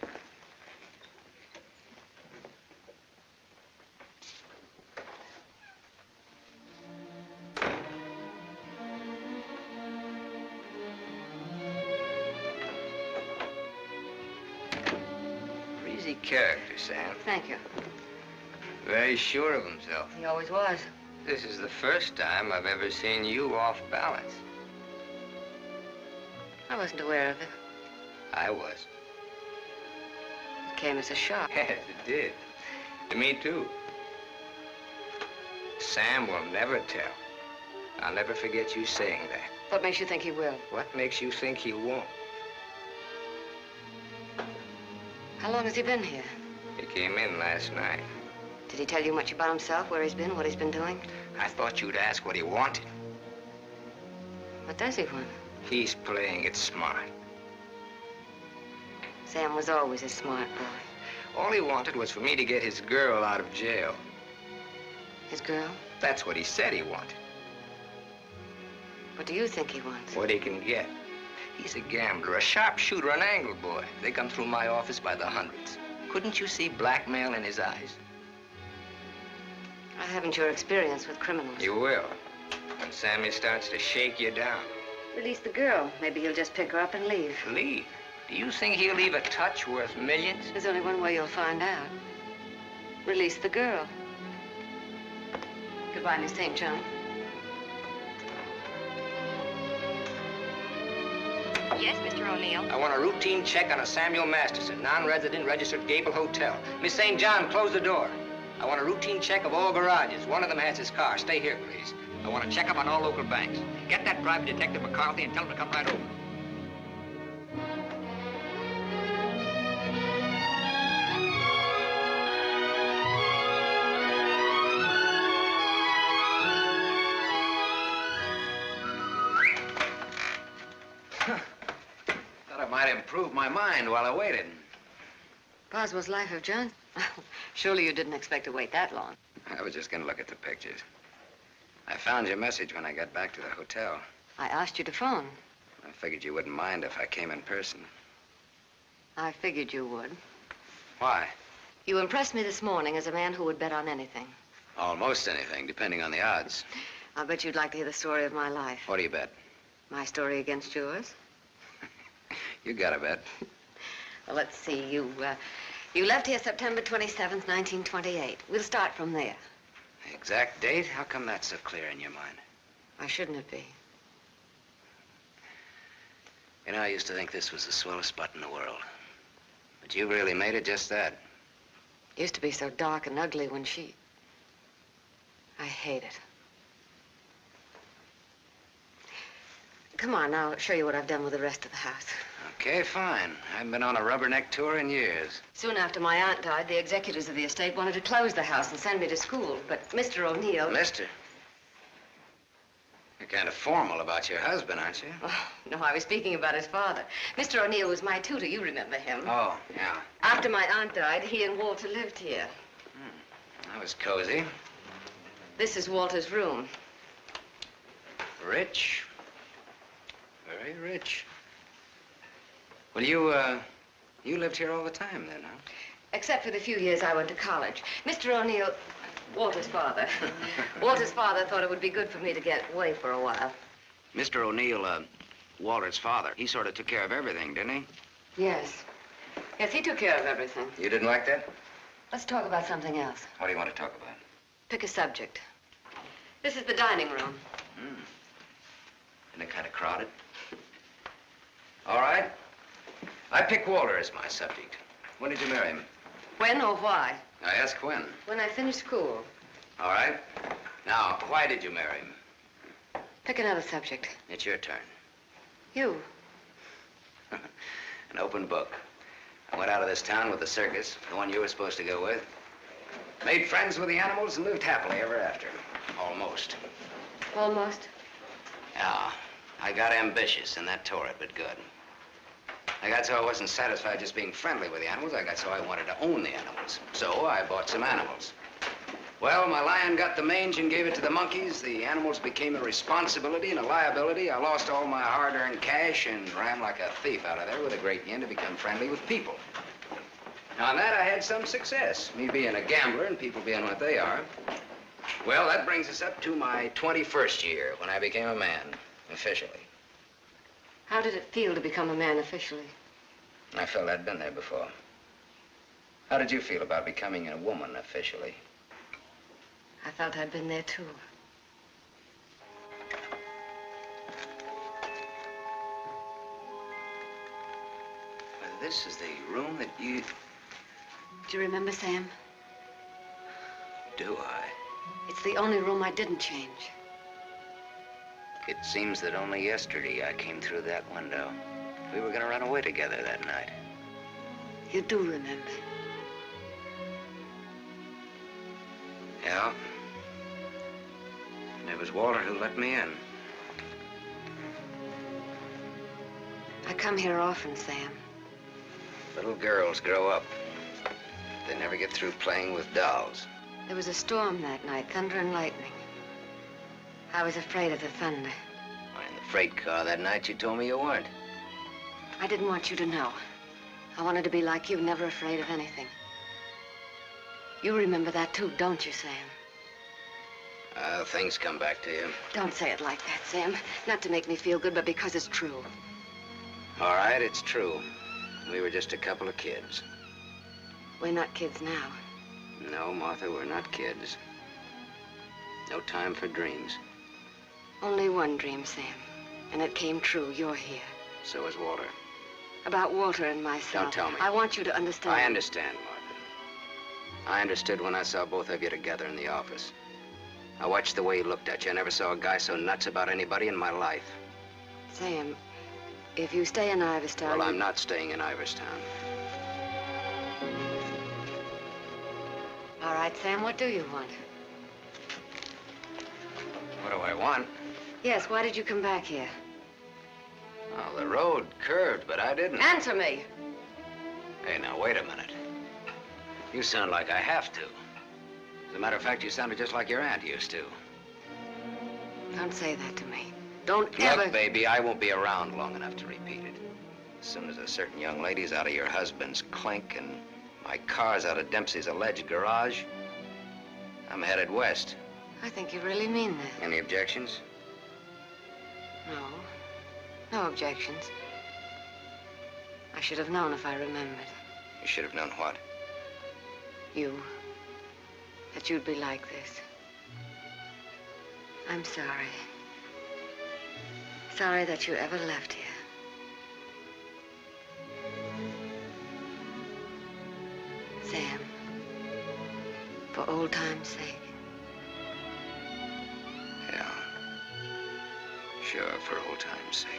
Breezy character, Sam. Thank you. Very sure of himself. He always was. This is the first time I've ever seen you off balance. I wasn't aware of it. I was. It came as a shock. Yes, it did. To me, too. Sam will never tell. I'll never forget you saying that. What makes you think he will? What makes you think he won't? How long has he been here? He came in last night. Did he tell you much about himself, where he's been, what he's been doing? I thought you'd ask what he wanted. What does he want? He's playing it smart. Sam was always a smart boy. All he wanted was for me to get his girl out of jail. His girl? That's what he said he wanted. What do you think he wants? What he can get. He's a gambler, a sharpshooter, an angle boy. They come through my office by the hundreds. Couldn't you see blackmail in his eyes? I haven't your experience with criminals. You will. When Sammy starts to shake you down. Release the girl. Maybe you'll just pick her up and leave. Leave? Do you think he'll leave a touch worth millions? There's only one way you'll find out. Release the girl. Goodbye, Miss St. John. Yes, Mr. O'Neill. I want a routine check on a Samuel Masterson, non-resident, registered Gable Hotel. Miss St. John, close the door. I want a routine check of all garages. One of them has his car. Stay here, please. I want a checkup on all local banks. Get that private detective McCarthy and tell him to come right over. Thought I might improve my mind while I waited. Boswell's Life of John? Surely you didn't expect to wait that long. I was just going to look at the pictures. I found your message when I got back to the hotel. I asked you to phone. I figured you wouldn't mind if I came in person. I figured you would. Why? You impressed me this morning as a man who would bet on anything. Almost anything, depending on the odds. I'll bet you'd like to hear the story of my life. What do you bet? My story against yours. You got a bet. Well, let's see. You left here September 27th, 1928. We'll start from there. The exact date? How come that's so clear in your mind? Why shouldn't it be? You know, I used to think this was the swellest spot in the world. But you really made it just that. It used to be so dark and ugly when she... I hate it. Come on, I'll show you what I've done with the rest of the house. Okay, fine. I haven't been on a rubberneck tour in years. Soon after my aunt died, the executors of the estate wanted to close the house and send me to school, but Mr. O'Neill... Mister? You're kind of formal about your husband, aren't you? Oh, no, I was speaking about his father. Mr. O'Neill was my tutor. You remember him. Oh, yeah. After my aunt died, he and Walter lived here. That was cozy. This is Walter's room. Rich. Very rich. Well, you lived here all the time then, huh? Except for the few years I went to college. Mr. O'Neill, Walter's father. Walter's father thought it would be good for me to get away for a while. Mr. O'Neill, Walter's father, he sort of took care of everything, didn't he? Yes. Yes, he took care of everything. You didn't like that? Let's talk about something else. What do you want to talk about? Pick a subject. This is the dining room. Isn't it kind of crowded? All right. I pick Walter as my subject. When did you marry him? When or why? I ask when. When I finished school. All right. Now, why did you marry him? Pick another subject. It's your turn. You. An open book. I went out of this town with the circus, the one you were supposed to go with. Made friends with the animals and lived happily ever after. Almost. Almost? Yeah. I got ambitious, and that tore it, but good. I got so I wasn't satisfied just being friendly with the animals. I got so I wanted to own the animals. So I bought some animals. Well, my lion got the mange and gave it to the monkeys. The animals became a responsibility and a liability. I lost all my hard-earned cash and ran like a thief out of there with a great yen to become friendly with people. Now, on that, I had some success, me being a gambler and people being what they are. Well, that brings us up to my 21st year, when I became a man, officially. How did it feel to become a man officially? I felt I'd been there before. How did you feel about becoming a woman officially? I felt I'd been there, too. Well, this is the room that you... Do you remember, Sam? Do I? It's the only room I didn't change. It seems that only yesterday I came through that window. We were gonna run away together that night. You do remember. Yeah. And it was Walter who let me in. I come here often, Sam. Little girls grow up. They never get through playing with dolls. There was a storm that night, thunder and lightning. I was afraid of the thunder. In the freight car that night, you told me you weren't. I didn't want you to know. I wanted to be like you, never afraid of anything. You remember that too, don't you, Sam? Things come back to you. Don't say it like that, Sam. Not to make me feel good, but because it's true. All right, it's true. We were just a couple of kids. We're not kids now. No, Martha, we're not kids. No time for dreams. Only one dream, Sam. And it came true. You're here. So is Walter. About Walter and myself. Don't tell me. I want you to understand. I understand, Martha. I understood when I saw both of you together in the office. I watched the way he looked at you. I never saw a guy so nuts about anybody in my life. Sam, if you stay in Iverstown... Well, I'm not staying in Iverstown. All right, Sam, what do you want? What do I want? Yes, why did you come back here? Well, the road curved, but I didn't. Answer me. Hey, now, wait a minute. You sound like I have to. As a matter of fact, you sounded just like your aunt used to. Don't say that to me. Don't ever... Look, baby, I won't be around long enough to repeat it. As soon as a certain young lady's out of your husband's clink and my car's out of Dempsey's alleged garage, I'm headed west. I think you really mean that. Any objections? No. No objections. I should have known if I remembered. You should have known what? You. That you'd be like this. I'm sorry. Sorry that you ever left here. Sam, for old time's sake. Yeah. Sure, for old time's sake.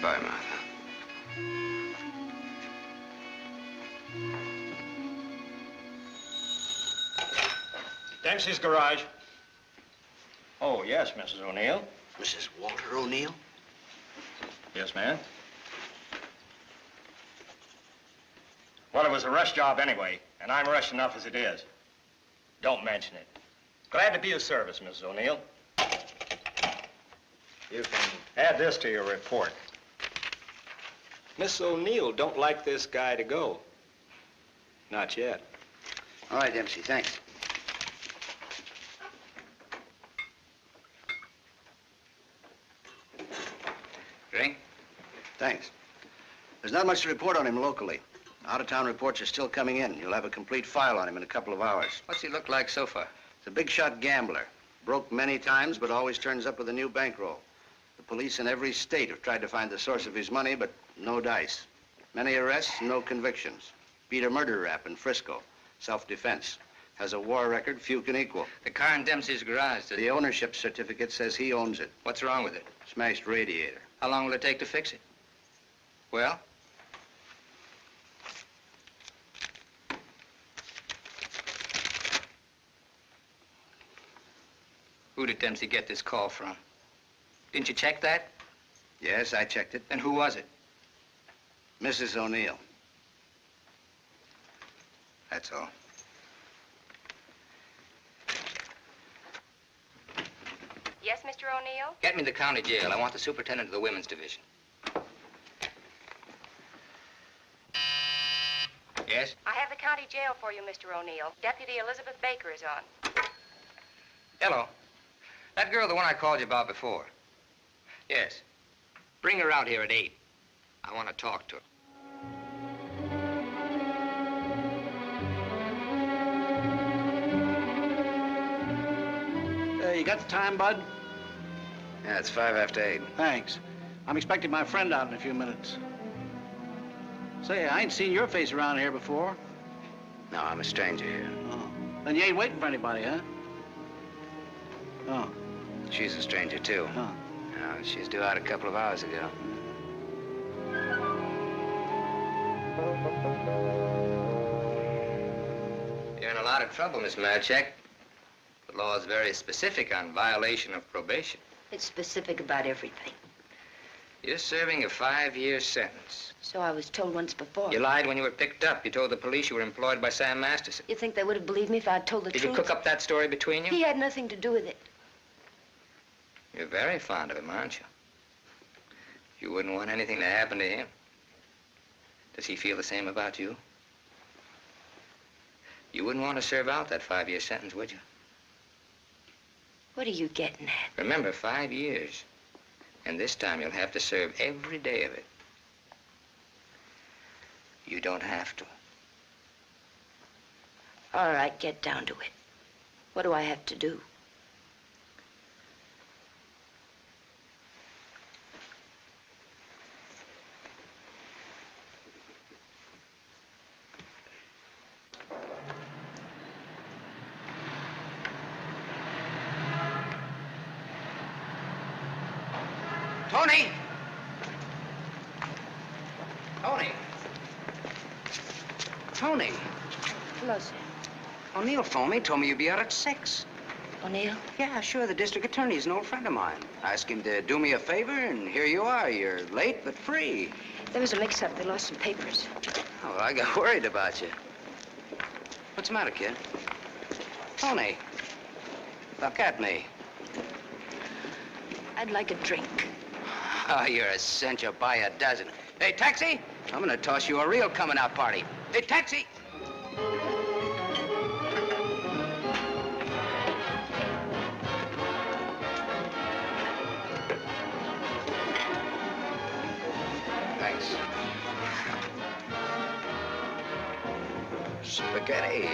Bye, Martha. Dempsey's garage. Oh, yes, Mrs. O'Neill. Mrs. Walter O'Neill? Yes, ma'am. Well, it was a rush job anyway, and I'm rushed enough as it is. Don't mention it. Glad to be of service, Mrs. O'Neill. You can add this to your report. Miss O'Neill don't like this guy to go. Not yet. All right, Dempsey, thanks. Drink? Thanks. There's not much to report on him locally. Out-of-town reports are still coming in. You'll have a complete file on him in a couple of hours. What's he look like so far? He's a big-shot gambler. Broke many times, but always turns up with a new bankroll. The police in every state have tried to find the source of his money, but no dice. Many arrests, no convictions. Beat a murder rap in Frisco. Self-defense. Has a war record few can equal. The car in Dempsey's garage, The ownership certificate says he owns it. What's wrong with it? Smashed radiator. How long will it take to fix it? Well? Who did Dempsey get this call from? Didn't you check that? Yes, I checked it. Then who was it? Mrs. O'Neill. That's all. Yes, Mr. O'Neill? Get me to the county jail. I want the superintendent of the women's division. Yes? I have the county jail for you, Mr. O'Neill. Deputy Elizabeth Baker is on. Hello. That girl, the one I called you about before. Yes. Bring her out here at 8. I want to talk to her. You got the time, Bud? Yeah, it's 5 after 8. Thanks. I'm expecting my friend out in a few minutes. Say, I ain't seen your face around here before. No, I'm a stranger here. Oh. Then you ain't waiting for anybody, huh? Oh. She's a stranger, too. Huh. No, she's due out a couple of hours ago. You're in a lot of trouble, Miss Marchek. The law is very specific on violation of probation. It's specific about everything. You're serving a 5-year sentence. So I was told once before. You lied when you were picked up. You told the police you were employed by Sam Masterson. You think they would have believed me if I'd told the Did truth? you cook up that story between you? He had nothing to do with it. You're very fond of him, aren't you? You wouldn't want anything to happen to him. Does he feel the same about you? You wouldn't want to serve out that 5-year sentence, would you? What are you getting at? Remember, 5 years. And this time you'll have to serve every day of it. You don't have to. All right, get down to it. What do I have to do? Tony! Tony! Tony! Hello, sir. O'Neill phoned me, told me you'd be out at 6. O'Neill? Yeah, sure, the district attorney's an old friend of mine. I asked him to do me a favor, and here you are. You're late, but free. There was a mix-up. They lost some papers. Oh, well, I got worried about you. What's the matter, kid? Tony, look at me. I'd like a drink. Oh, you're a cinch. You'll buy a dozen. Hey, taxi! I'm gonna toss you a real coming-out party. Hey, taxi! Thanks. Spaghetti.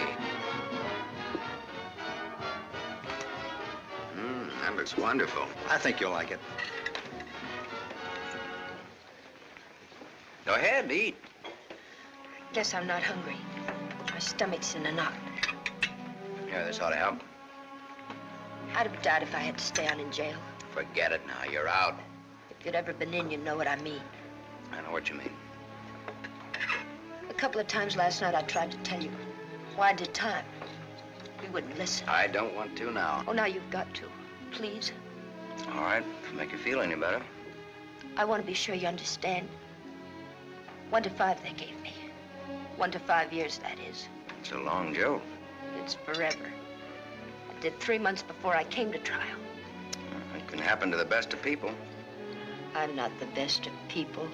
That looks wonderful. I think you'll like it. Go ahead, eat. Guess I'm not hungry. My stomach's in a knot. Here, this ought to help. I'd have died if I had to stay on in jail. Forget it now. You're out. If you'd ever been in, you'd know what I mean. I know what you mean. A couple of times last night I tried to tell you why I did time. You wouldn't listen. I don't want to now. Oh, now you've got to. Please. All right, if it make you feel any better. I want to be sure you understand. 1 to 5 they gave me. 1 to 5 years, that is. It's a long joke. It's forever. I did 3 months before I came to trial. It can happen to the best of people. I'm not the best of people.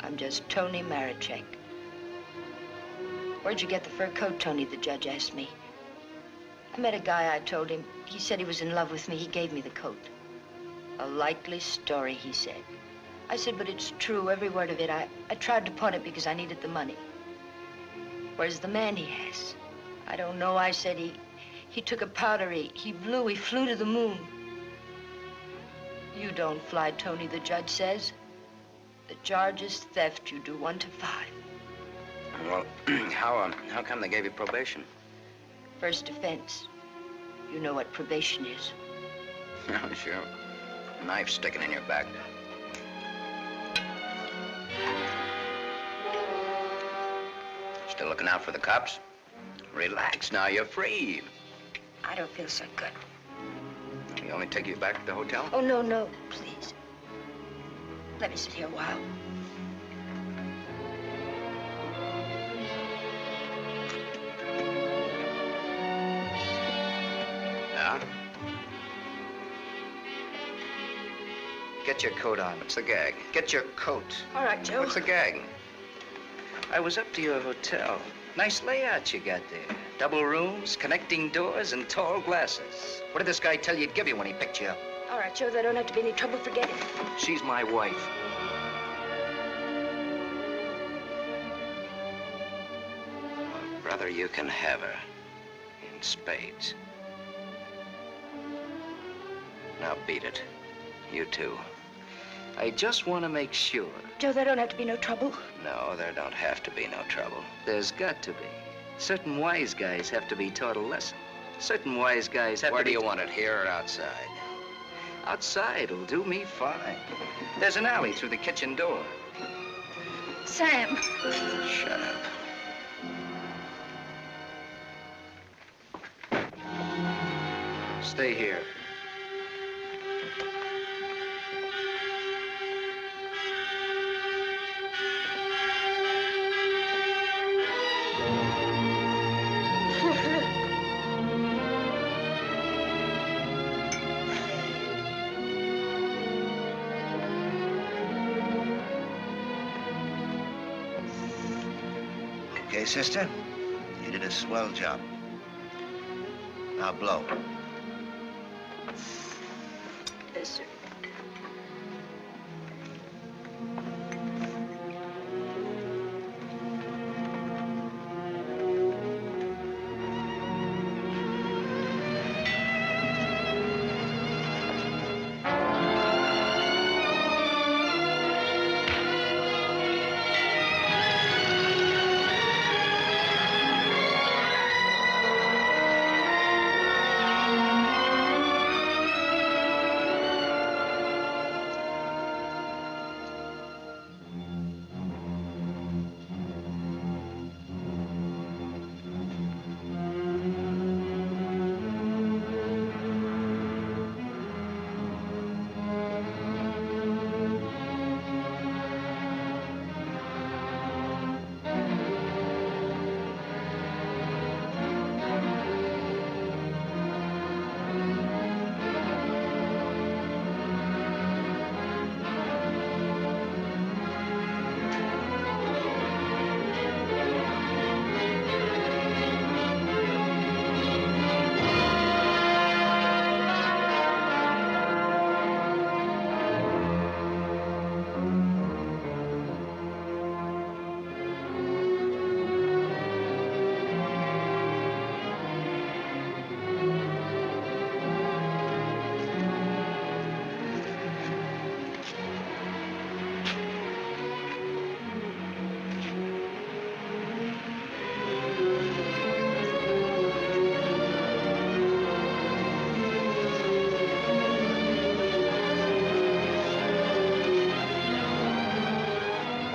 I'm just Tony Marichek. Where'd you get the fur coat, Tony? The judge asked me. I met a guy, I told him. He said he was in love with me. He gave me the coat. A likely story, he said. I said, but it's true, every word of it. I tried to pawn it because I needed the money. Where's the man, he asked? I don't know, I said. He took a powder, he flew to the moon. You don't fly, Tony, the judge says. The charge is theft. You do 1 to 5. Well, how come they gave you probation? First offense. You know what probation is. Oh, sure. A knife sticking in your back. Still looking out for the cops? Relax now, you're free. I don't feel so good. You want me to take you back to the hotel? Oh, no, please. Let me sit here a while. Yeah? Get your coat on. What's the gag? Get your coat. All right, Joe. What's the gag? I was up to your hotel. Nice layout you got there. Double rooms, connecting doors, and tall glasses. What did this guy tell you he'd give you when he picked you up? All right, Joe, there don't have to be any trouble. Forget it. She's my wife. Well, brother, you can have her. In spades. Now beat it. You too. I just want to make sure. Joe, there don't have to be no trouble. No, there don't have to be no trouble. There's got to be. Certain wise guys have to be taught a lesson. Certain wise guys have Where to be... do you want it, here or outside? Outside will do me fine. There's an alley through the kitchen door. Sam. Shut up. Stay here. Okay, sister? You did a swell job. Now blow. Yes, sir.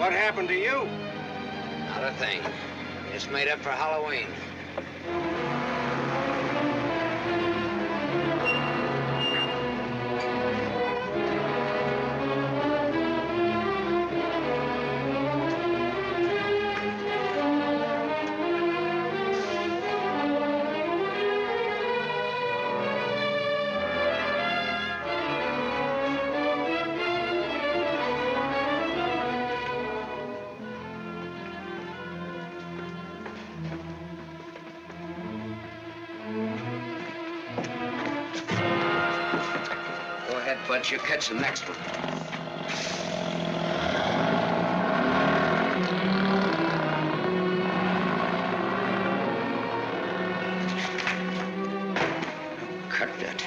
What happened to you? Not a thing. Just made up for Halloween. But you catch the next one. Cut that.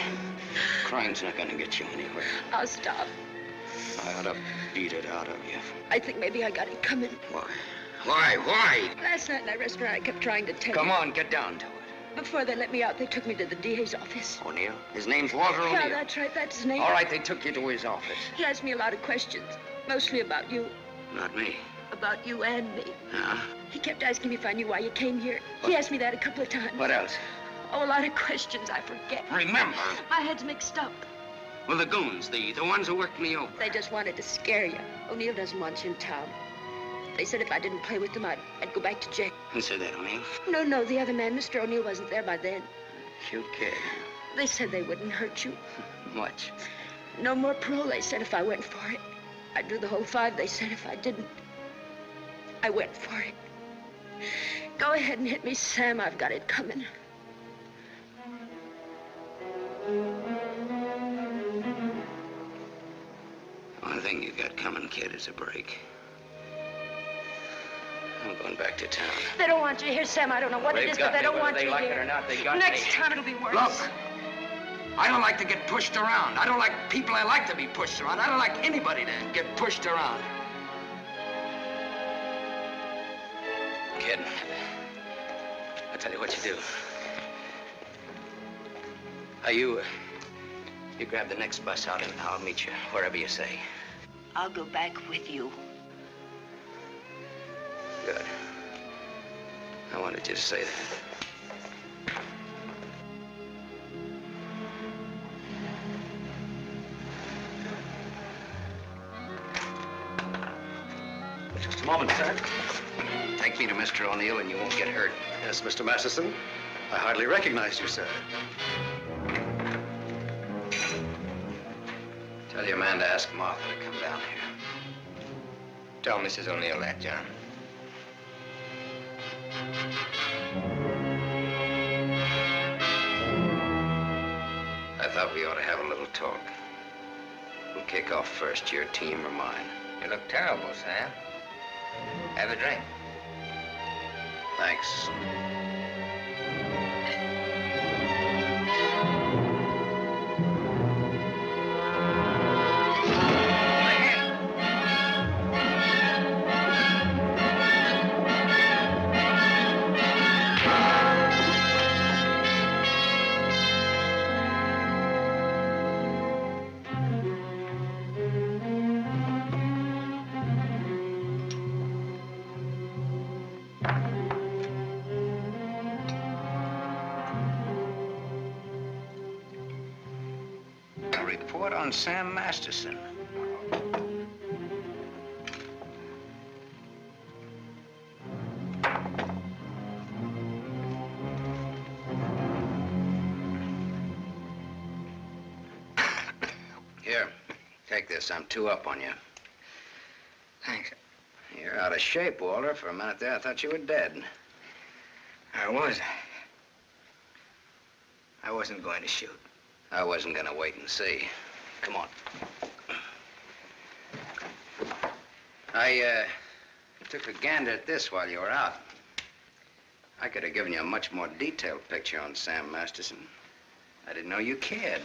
Crying's not gonna get you anywhere. I'll stop. I ought to beat it out of you. I think maybe I got it coming. Why? Why? Last night in that restaurant, I kept trying to tell Come you. on, get down to it. Before they let me out, they took me to the DA's office. O'Neill? His name's Walter O'Neill. Yeah, that's right. That's his name. All right, they took you to his office. He asked me a lot of questions, mostly about you. Not me. About you and me. Huh? He kept asking me if I knew why you came here. He asked me that a couple of times. What else? Oh, a lot of questions I forget. Remember. My head's mixed up. Well, the goons, the ones who worked me over. They just wanted to scare you. O'Neill doesn't want you in town. They said if I didn't play with them, I'd go back to jail. Who said that, O'Neill? No, the other man, Mr. O'Neill, wasn't there by then. Cute kid. They said they wouldn't hurt you. Much. No more parole, they said, if I went for it. I'd do the whole 5, they said, if I didn't. I went for it. Go ahead and hit me, Sam. I've got it coming. One thing you got coming, kid, is a break. I'm going back to town. They don't want you here, Sam. I don't know what it is, but they don't want you here. Whether they like it or not, they got me. Next time it'll be worse. Look, I don't like to get pushed around. I don't like people I like to be pushed around. I don't like anybody to get pushed around. Kid, I'll tell you what you do. You grab the next bus out and I'll meet you wherever you say. I'll go back with you. Good. I wanted you to say that. Just a moment, sir. Take me to Mr. O'Neill and you won't get hurt. Yes, Mr. Masterson. I hardly recognize you, sir. Tell your man to ask Martha to come down here. Tell Mrs. O'Neill that, John. I thought we ought to have a little talk. We'll kick off first, your team or mine. You look terrible, Sam. Have a drink. Thanks. Report on Sam Masterson. Here, take this. I'm 2 up on you. Thanks. You're out of shape, Walter. For a minute there, I thought you were dead. I was. I wasn't going to shoot. I wasn't gonna wait and see. Come on. I took a gander at this while you were out. I could have given you a much more detailed picture on Sam Masterson. I didn't know you cared.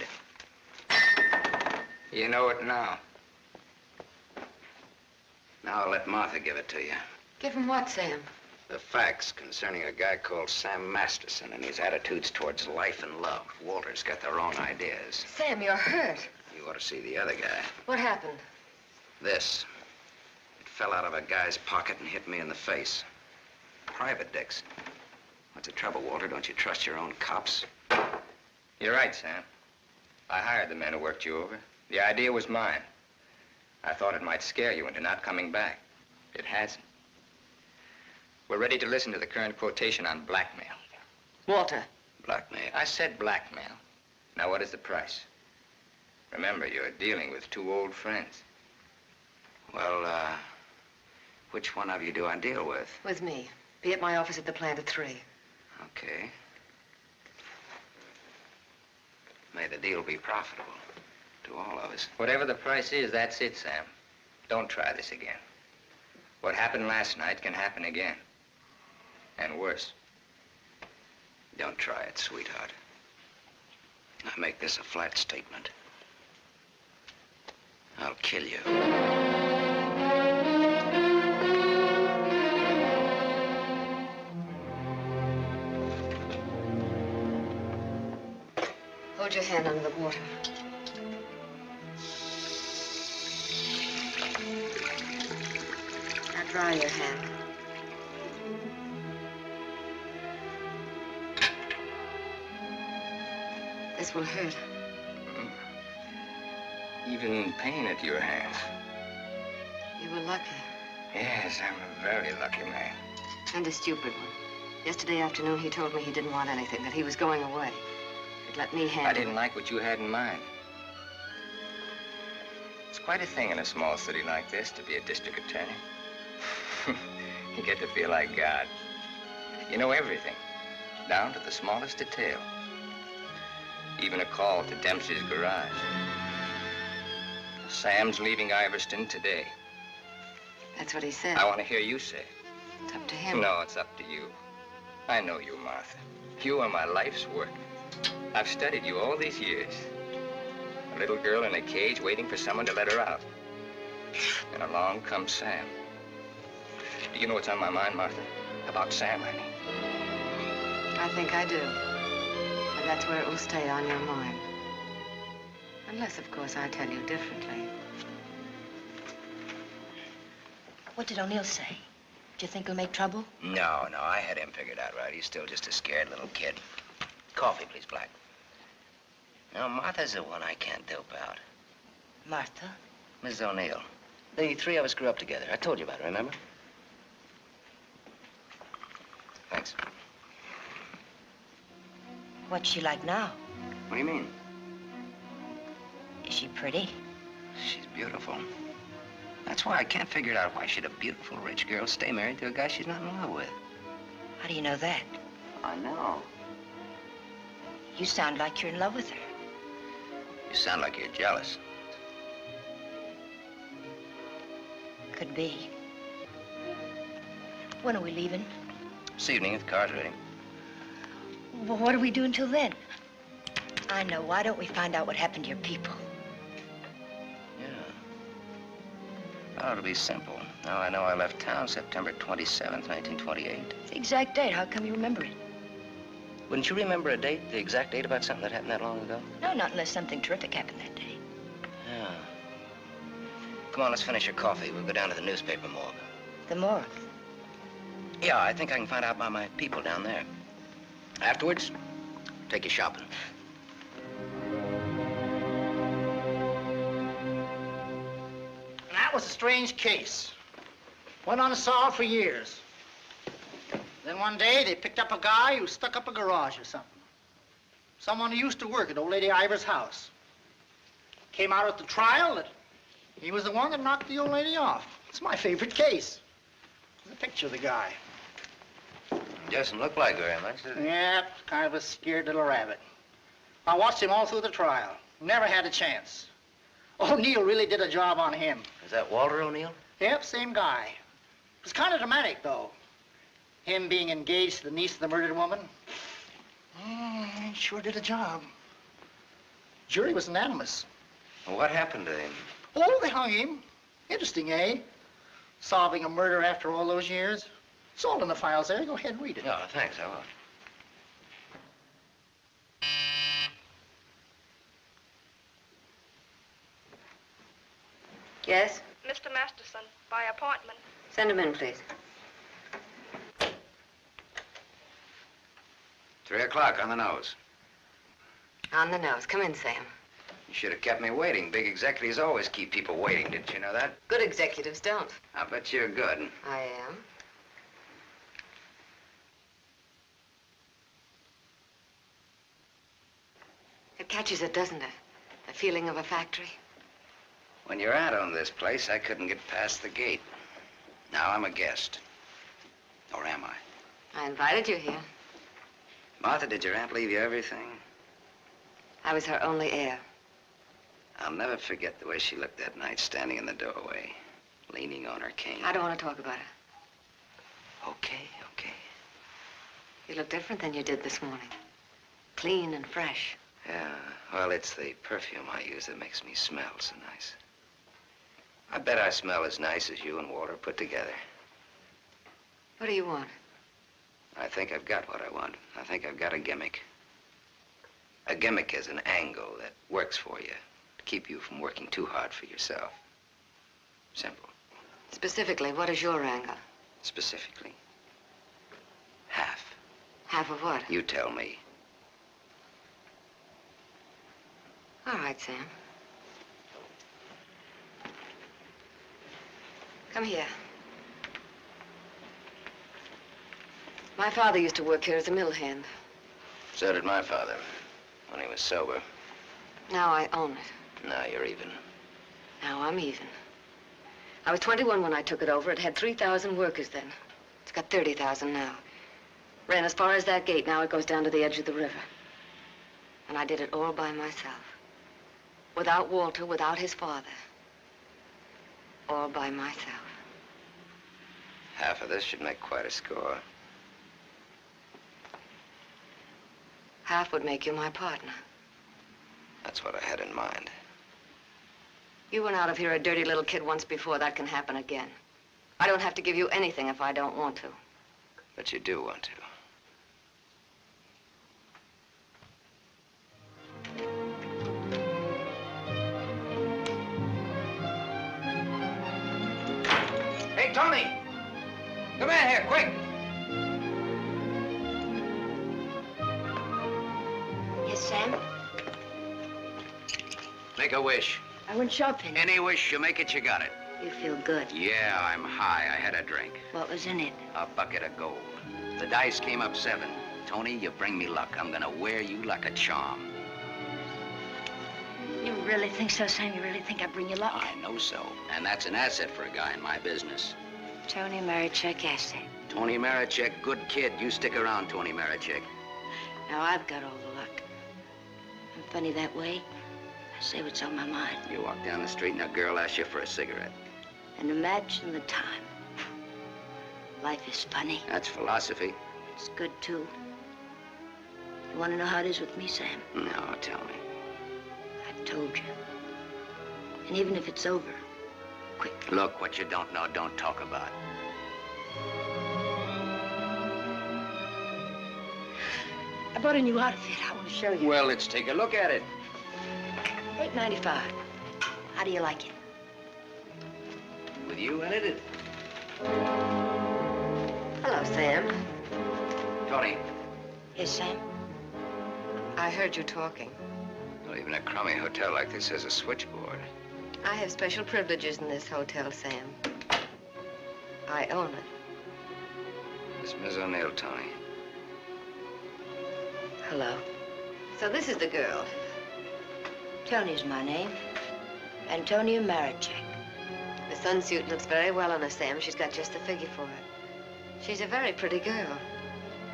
You know it now. Now I'll let Martha give it to you. Give him what, Sam? The facts concerning a guy called Sam Masterson and his attitudes towards life and love. Walter's got the wrong ideas. Sam, you're hurt. You ought to see the other guy. What happened? This. At fell out of a guy's pocket and hit me in the face. Private dicks. What's the trouble, Walter? Don't you trust your own cops? You're right, Sam. I hired the men who worked you over. The idea was mine. I thought it might scare you into not coming back. It hasn't. We're ready to listen to the current quotation on blackmail. Walter. Blackmail? I said blackmail. Now, what is the price? Remember, you're dealing with two old friends. Well, which one of you do I deal with? With me. Be at my office at the plant at 3. Okay. May the deal be profitable to all of us. Whatever the price is, that's it, Sam. Don't try this again. What happened last night can happen again. And worse. Don't try it, sweetheart. I make this a flat statement. I'll kill you. Hold your hand under the water. Now dry your hand. This will hurt. Even pain at your hands. You were lucky. Yes, I'm a very lucky man. And a stupid one. Yesterday afternoon, he told me he didn't want anything, that he was going away. He'd let me handle I didn't like what you had in mind. It's quite a thing in a small city like this to be a district attorney. You get to feel like God. You know everything, down to the smallest detail. Even a call to Dempsey's garage. Sam's leaving Iverston today. That's what he said. I want to hear you say it. It's up to him. No, it's up to you. I know you, Martha. You are my life's work. I've studied you all these years. A little girl in a cage waiting for someone to let her out. And along comes Sam. Do you know what's on my mind, Martha? About Sam, I mean. I think I do. But that's where it will stay on your mind. Unless, of course, I tell you differently. What did O'Neill say? Do you think he'll make trouble? No, I had him figured out right. He's still just a scared little kid. Coffee, please, Black. Now, Martha's the one I can't dope out. Martha? Mrs. O'Neill. The 3 of us grew up together. I told you about it, remember? Thanks. What's she like now? What do you mean? Is she pretty? She's beautiful. That's why I can't figure out why should a beautiful rich girl stay married to a guy she's not in love with. How do you know that? I know. You sound like you're in love with her. You sound like you're jealous. Could be. When are we leaving? This evening, if the car's ready. Well, what do we do until then? I know. Why don't we find out what happened to your people? Oh, it'll be simple. Now I know I left town September 27th, 1928. The exact date. How come you remember it? Wouldn't you remember a date, the exact date about something that happened that long ago? No, not unless something terrific happened that day. Yeah. Come on, let's finish your coffee. We'll go down to the newspaper morgue. The morgue? Yeah, I think I can find out about my people down there. Afterwards, take you shopping. That was a strange case. Went unsolved for years. Then one day, they picked up a guy who stuck up a garage or something. Someone who used to work at old lady Ivers' house. Came out at the trial that he was the one that knocked the old lady off. It's my favorite case. There's a picture of the guy. Doesn't look like very much, does it? Yeah, kind of a scared little rabbit. I watched him all through the trial. Never had a chance. O'Neill really did a job on him. Is that Walter O'Neill? Yep, same guy. It was kind of dramatic, though. Him being engaged to the niece of the murdered woman. He sure did a job. Jury was unanimous. Well, what happened to him? Oh, they hung him. Interesting, eh? Solving a murder after all those years. It's all in the files there. Go ahead and read it. Oh, thanks, I will. Yes? Mr. Masterson, by appointment. Send him in, please. 3 o'clock on the nose. On the nose. Come in, Sam. You should have kept me waiting. Big executives always keep people waiting. Didn't you know that? Good executives don't. I bet you're good. I am. It catches it, doesn't it? The feeling of a factory. When your aunt owned this place, I couldn't get past the gate. Now I'm a guest. Or am I? I invited you here. Martha, did your aunt leave you everything? I was her only heir. I'll never forget the way she looked that night standing in the doorway, leaning on her cane. I don't want to talk about it. Okay. You look different than you did this morning. Clean and fresh. Yeah, well, it's the perfume I use that makes me smell so nice. I bet I smell as nice as you and Walter put together. What do you want? I think I've got what I want. I think I've got a gimmick. A gimmick is an angle that works for you to keep you from working too hard for yourself. Simple. Specifically, what is your angle? Specifically, half. Half of what? You tell me. All right, Sam. Come here. My father used to work here as a mill hand. So did my father, when he was sober. Now I own it. Now you're even. Now I'm even. I was 21 when I took it over. It had 3,000 workers then. It's got 30,000 now. Ran as far as that gate. Now it goes down to the edge of the river. And I did it all by myself. Without Walter, without his father. All by myself. Half of this should make quite a score. Half would make you my partner. That's what I had in mind. You went out of here a dirty little kid once before. That can happen again. I don't have to give you anything if I don't want to. But you do want to. Hey, Tony! Come in here, quick! Yes, Sam? Make a wish. I went shopping. Any wish you make it, you got it. You feel good. Yeah, I'm high. I had a drink. What was in it? A bucket of gold. The dice came up 7. Tony, you bring me luck. I'm gonna wear you like a charm. You really think so, Sam? You really think I bring you luck? I know so. And that's an asset for a guy in my business. Tony Marichek asset. Tony Marichek, good kid. You stick around, Tony Marichek. Now I've got all the luck. I'm funny that way. I say what's on my mind. You walk down the street and a girl asks you for a cigarette. And imagine the time. Life is funny. That's philosophy. It's good, too. You want to know how it is with me, Sam? No, tell me. I told you. And even if it's over, quick. Look, what you don't know, don't talk about. I bought a new outfit. I want to show you. Well, let's take a look at it. $8.95. How do you like it? With you in it? Hello, Sam. Tony. Yes, Sam? I heard you talking. Well, even a crummy hotel like this has a switchboard. I have special privileges in this hotel, Sam. I own it. It's Miss O'Neill, Tony. Hello. So this is the girl. Tony's my name. Antonia Marichek. The sunsuit looks very well on her, Sam. She's got just the figure for it. She's a very pretty girl.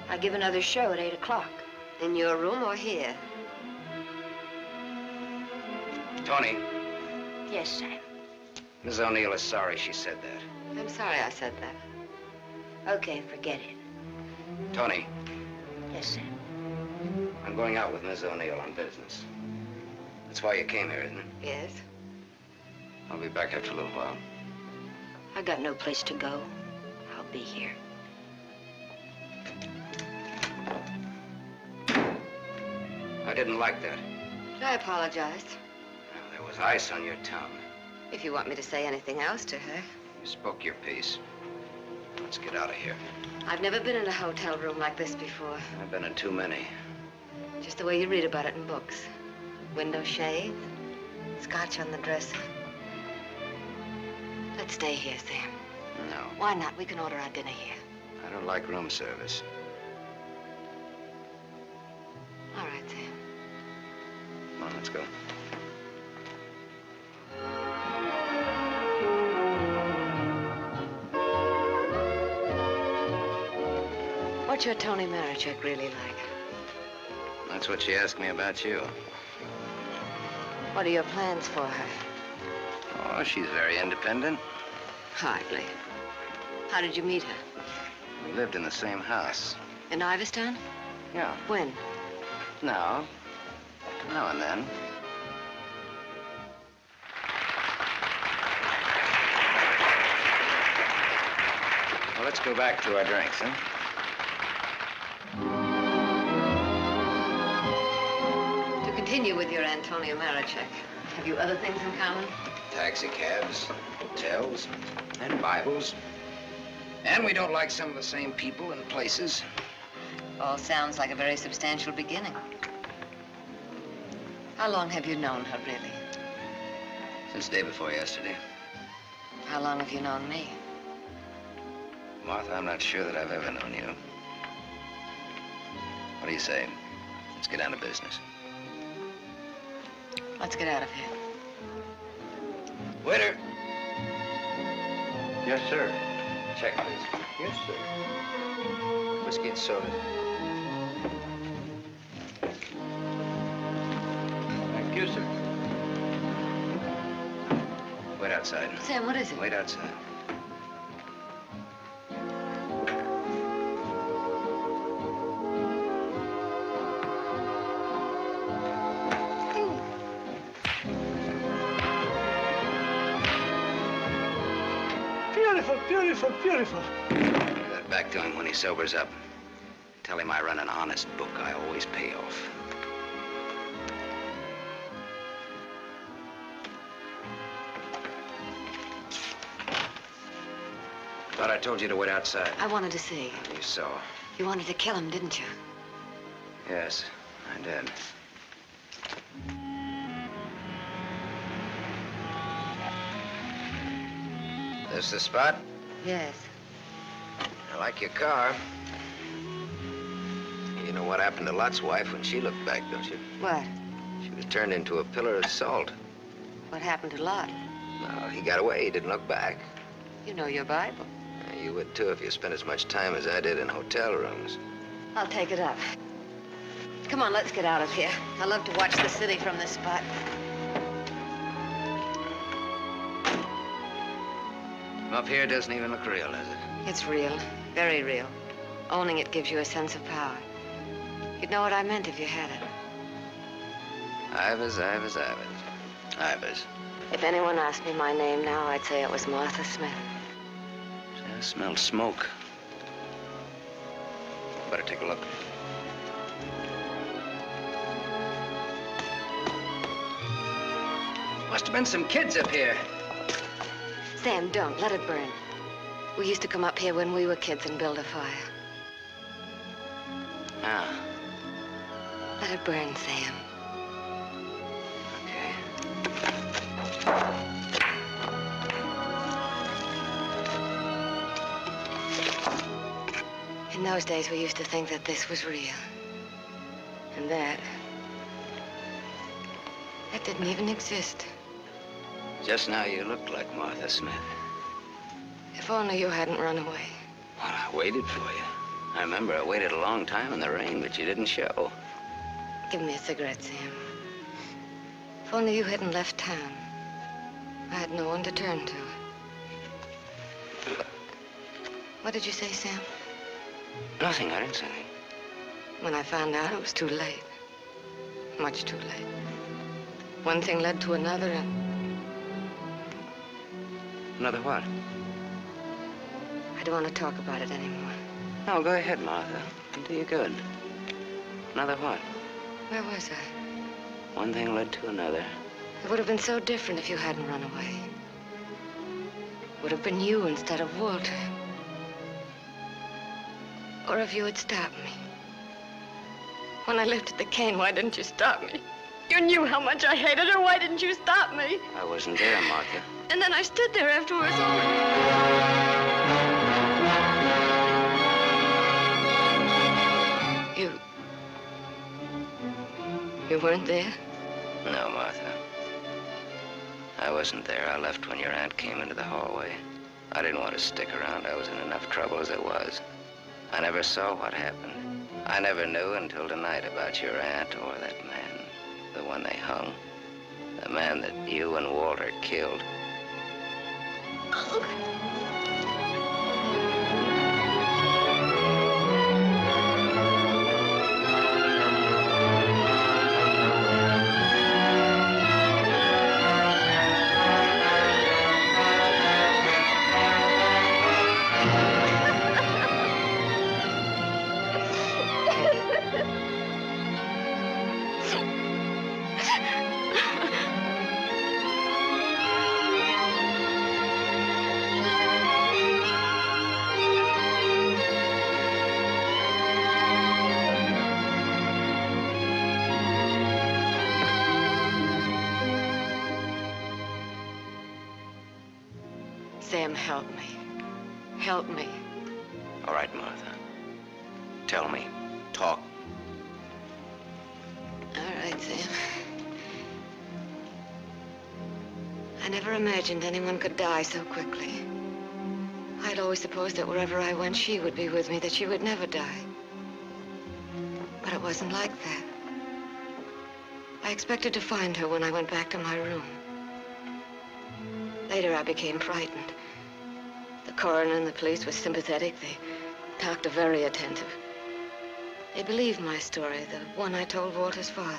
I give another show at 8 o'clock. In your room or here? Tony. Yes, Sam. Miss O'Neill is sorry she said that. I'm sorry I said that. Okay, forget it. Tony. Yes, Sam. I'm going out with Miss O'Neill on business. That's why you came here, isn't it? Yes. I'll be back after a little while. I got no place to go. I'll be here. I didn't like that. I apologize. Well, there was ice on your tongue. If you want me to say anything else to her. You spoke your piece. Let's get out of here. I've never been in a hotel room like this before. I've been in too many. Just the way you read about it in books. Window shade, scotch on the dresser. Let's stay here, Sam. No. Why not? We can order our dinner here. I don't like room service. All right, Sam. Come on, let's go. What's your Tony Marichek really like? That's what she asked me about you. What are your plans for her? Oh, she's very independent. Hardly. How did you meet her? We lived in the same house. In Iverstown? Yeah. When? Now and then. Well, let's go back to our drinks, huh? To continue with your Antonio Marichek, have you other things in common? Taxi cabs, hotels, and Bibles. And we don't like some of the same people and places. All sounds like a very substantial beginning. How long have you known her, really? Since day before yesterday. How long have you known me? Martha, I'm not sure that I've ever known you. What do you say? Let's get down to business. Let's get out of here. Waiter! Yes, sir. Check, please. Yes, sir. Whiskey and soda. Thank you, sir. Wait outside. Sam, what is it? Wait outside. Beautiful, beautiful, beautiful. Give that back to him when he sobers up. Tell him I run an honest book. I always pay off. Thought I told you to wait outside. I wanted to see. You saw. You wanted to kill him, didn't you? Yes, I did. This the spot? Yes. I like your car. You know what happened to Lot's wife when she looked back, don't you? What? She was turned into a pillar of salt. What happened to Lot? No, he got away. He didn't look back. You know your Bible. You would, too, if you spent as much time as I did in hotel rooms. I'll take it up. Come on, let's get out of here. I love to watch the city from this spot. Up here doesn't even look real, does it? It's real. Very real. Owning it gives you a sense of power. You'd know what I meant if you had it. Ivers, Ivers, Ivers. Ivers. If anyone asked me my name now, I'd say it was Martha Smith. I smell smoke. Better take a look. Must have been some kids up here. Sam, don't. Let it burn. We used to come up here when we were kids and build a fire. Ah. Let it burn, Sam. Okay. In those days, we used to think that this was real. And that didn't even exist. Just now you looked like Martha Smith. If only you hadn't run away. Well, I waited for you. I remember I waited a long time in the rain, but you didn't show. Give me a cigarette, Sam. If only you hadn't left town. I had no one to turn to. What did you say, Sam? Nothing, I didn't say anything. When I found out, it was too late. Much too late. One thing led to another, and... Another what? I don't want to talk about it anymore. No, go ahead, Martha. It'll do you good. Another what? Where was I? One thing led to another. It would have been so different if you hadn't run away. would have been you instead of Walter. Or if you had stopped me. When I lifted the cane, why didn't you stop me? You knew how much I hated her. Why didn't you stop me? I wasn't there, Martha. And then I stood there afterwards. You weren't there? No, Martha. I wasn't there. I left when your aunt came into the hallway. I didn't want to stick around. I was in enough trouble as it was. I never saw what happened. I never knew until tonight about your aunt or that man, the one they hung. The man that you and Walter killed. Sam, help me. Help me. All right, Martha. Tell me. Talk. All right, Sam. I never imagined anyone could die so quickly. I'd always supposed that wherever I went, she would be with me, that she would never die. But it wasn't like that. I expected to find her when I went back to my room. Later, I became frightened. The coroner and the police were sympathetic. They talked very attentive. They believed my story, the one I told Walter's father.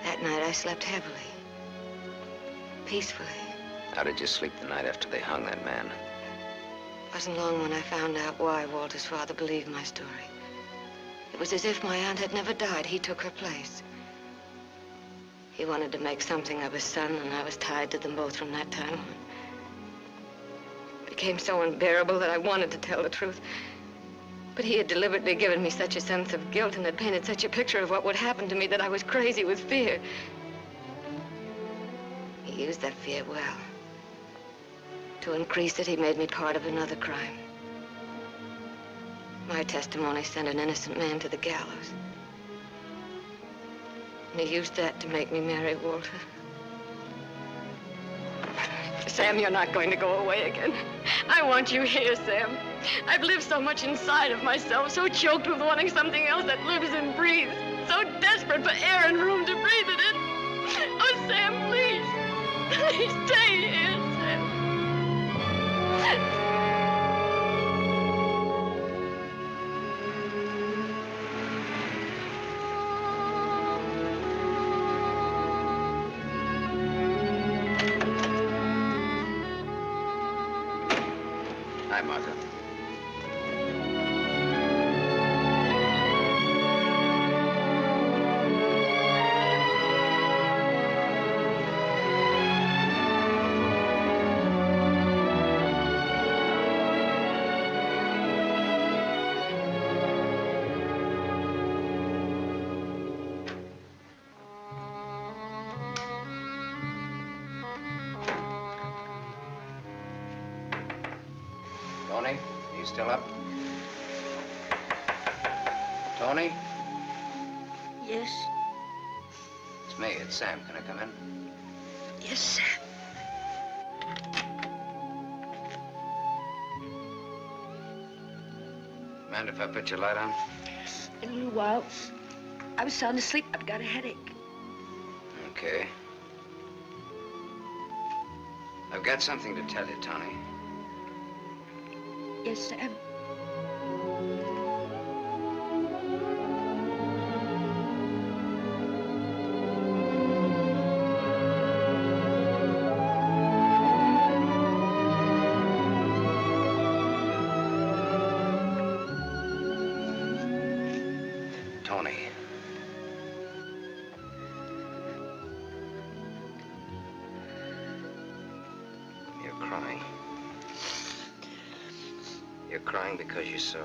That night, I slept heavily, peacefully. How did you sleep the night after they hung that man? It wasn't long when I found out why Walter's father believed my story. It was as if my aunt had never died. He took her place. He wanted to make something of his son, and I was tied to them both from that time on. It became so unbearable that I wanted to tell the truth. But he had deliberately given me such a sense of guilt and had painted such a picture of what would happen to me that I was crazy with fear. He used that fear well. To increase it, he made me part of another crime. My testimony sent an innocent man to the gallows. And he used that to make me marry Walter. Sam, you're not going to go away again. I want you here, Sam. I've lived so much inside of myself, so choked with wanting something else that lives and breathes, so desperate for air and room to breathe it in. Oh, Sam, please. Please stay here, Sam. Hi, Martha. Tony, you still up? Tony? Yes? It's me, it's Sam. Can I come in? Yes, Sam. Mind if I put your light on? In a little while. I was sound asleep. I've got a headache. Okay. I've got something to tell you, Tony. Yes, Sam. Tony. You're crying because you saw.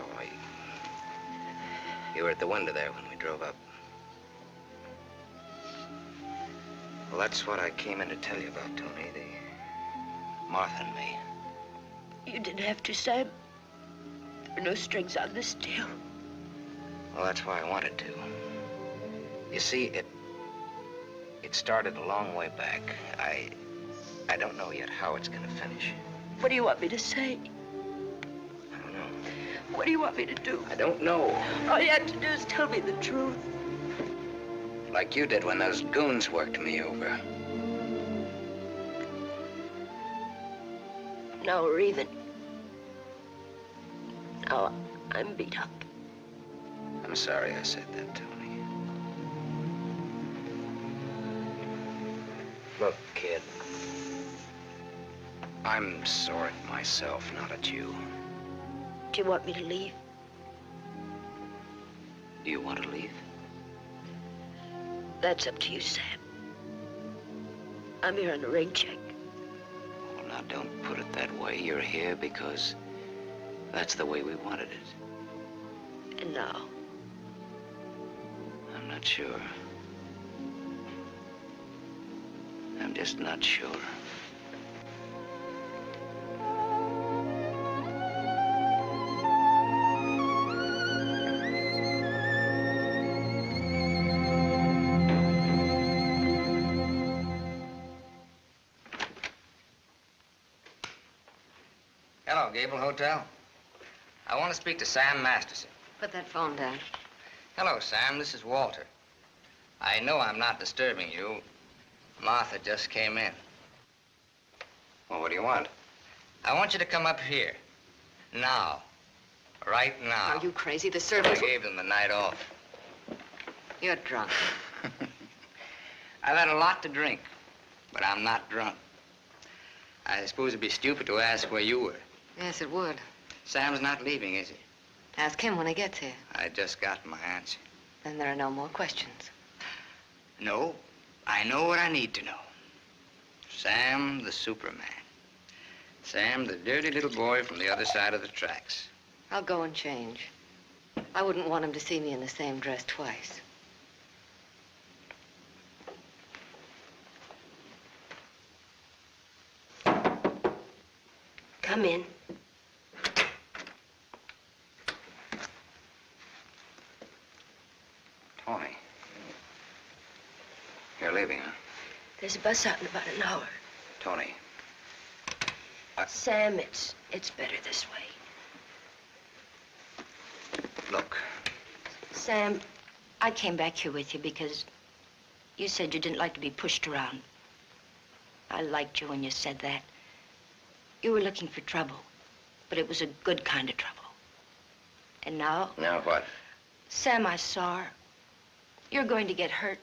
You were at the window there when we drove up. Well, that's what I came in to tell you about, Tony. The Martha and me. You didn't have to, Sam. There were no strings on this deal. Well, that's why I wanted to. You see, it started a long way back. I don't know yet how it's gonna finish. What do you want me to say? I don't know. What do you want me to do? I don't know. All you have to do is tell me the truth. Like you did when those goons worked me over. Now we're even. Now I'm beat up. I'm sorry I said that, Tony. Look, kid. I'm sore at myself, not at you. Do you want me to leave? Do you want to leave? That's up to you, Sam. I'm here on a rain check. Well, now, don't put it that way. You're here because that's the way we wanted it. And now? I'm not sure. I'm just not sure. Hello, Gable Hotel. I want to speak to Sam Masterson. Put that phone down. Hello, Sam. This is Walter. I know I'm not disturbing you. Martha just came in. Well, what do you want? I want you to come up here. Now. Right now. Are you crazy? The I servants... gave them the night off. You're drunk. I've had a lot to drink, but I'm not drunk. I suppose it'd be stupid to ask where you were. Yes, it would. Sam's not leaving, is he? Ask him when he gets here. I just got my answer. Then there are no more questions. No, I know what I need to know. Sam the Superman. Sam the dirty little boy from the other side of the tracks. I'll go and change. I wouldn't want him to see me in the same dress twice. Come in. Tony. You're leaving, huh? There's a bus out in about an hour. Tony. Sam, it's better this way. Look. Sam, I came back here with you because you said you didn't like to be pushed around. I liked you when you said that. You were looking for trouble, but it was a good kind of trouble. And now? Now what? Sam, I saw her. You're going to get hurt.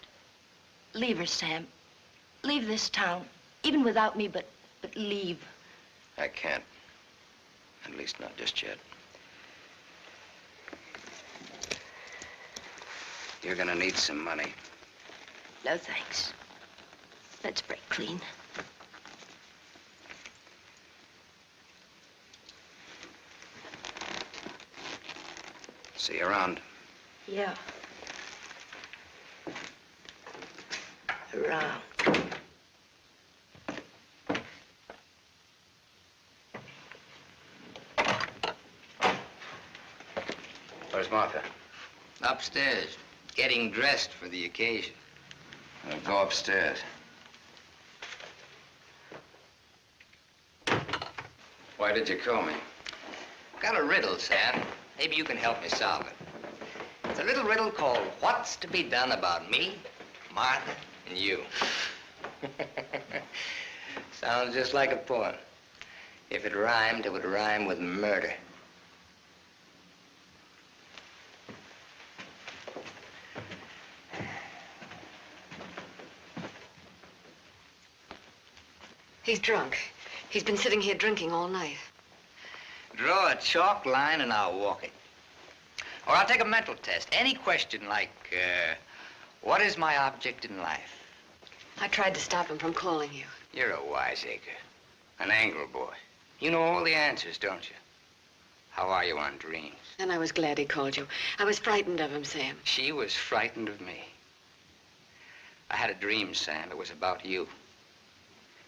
Leave her, Sam. Leave this town, even without me, but leave. I can't. At least not just yet. You're gonna need some money. No, thanks. Let's break clean. See you around. Yeah. Around. Where's Martha? Upstairs, getting dressed for the occasion. Go upstairs. Why did you call me? Got a riddle, Sam. Maybe you can help me solve it. It's a little riddle called What's to Be Done About Me, Martha, and You. Sounds just like a poem. If it rhymed, it would rhyme with murder. He's drunk. He's been sitting here drinking all night. Draw a chalk line and I'll walk it. Or I'll take a mental test. Any question like, what is my object in life? I tried to stop him from calling you. You're a wiseacre. An angle boy. You know all the answers, don't you? How are you on dreams? And I was glad he called you. I was frightened of him, Sam. She was frightened of me. I had a dream, Sam. It was about you.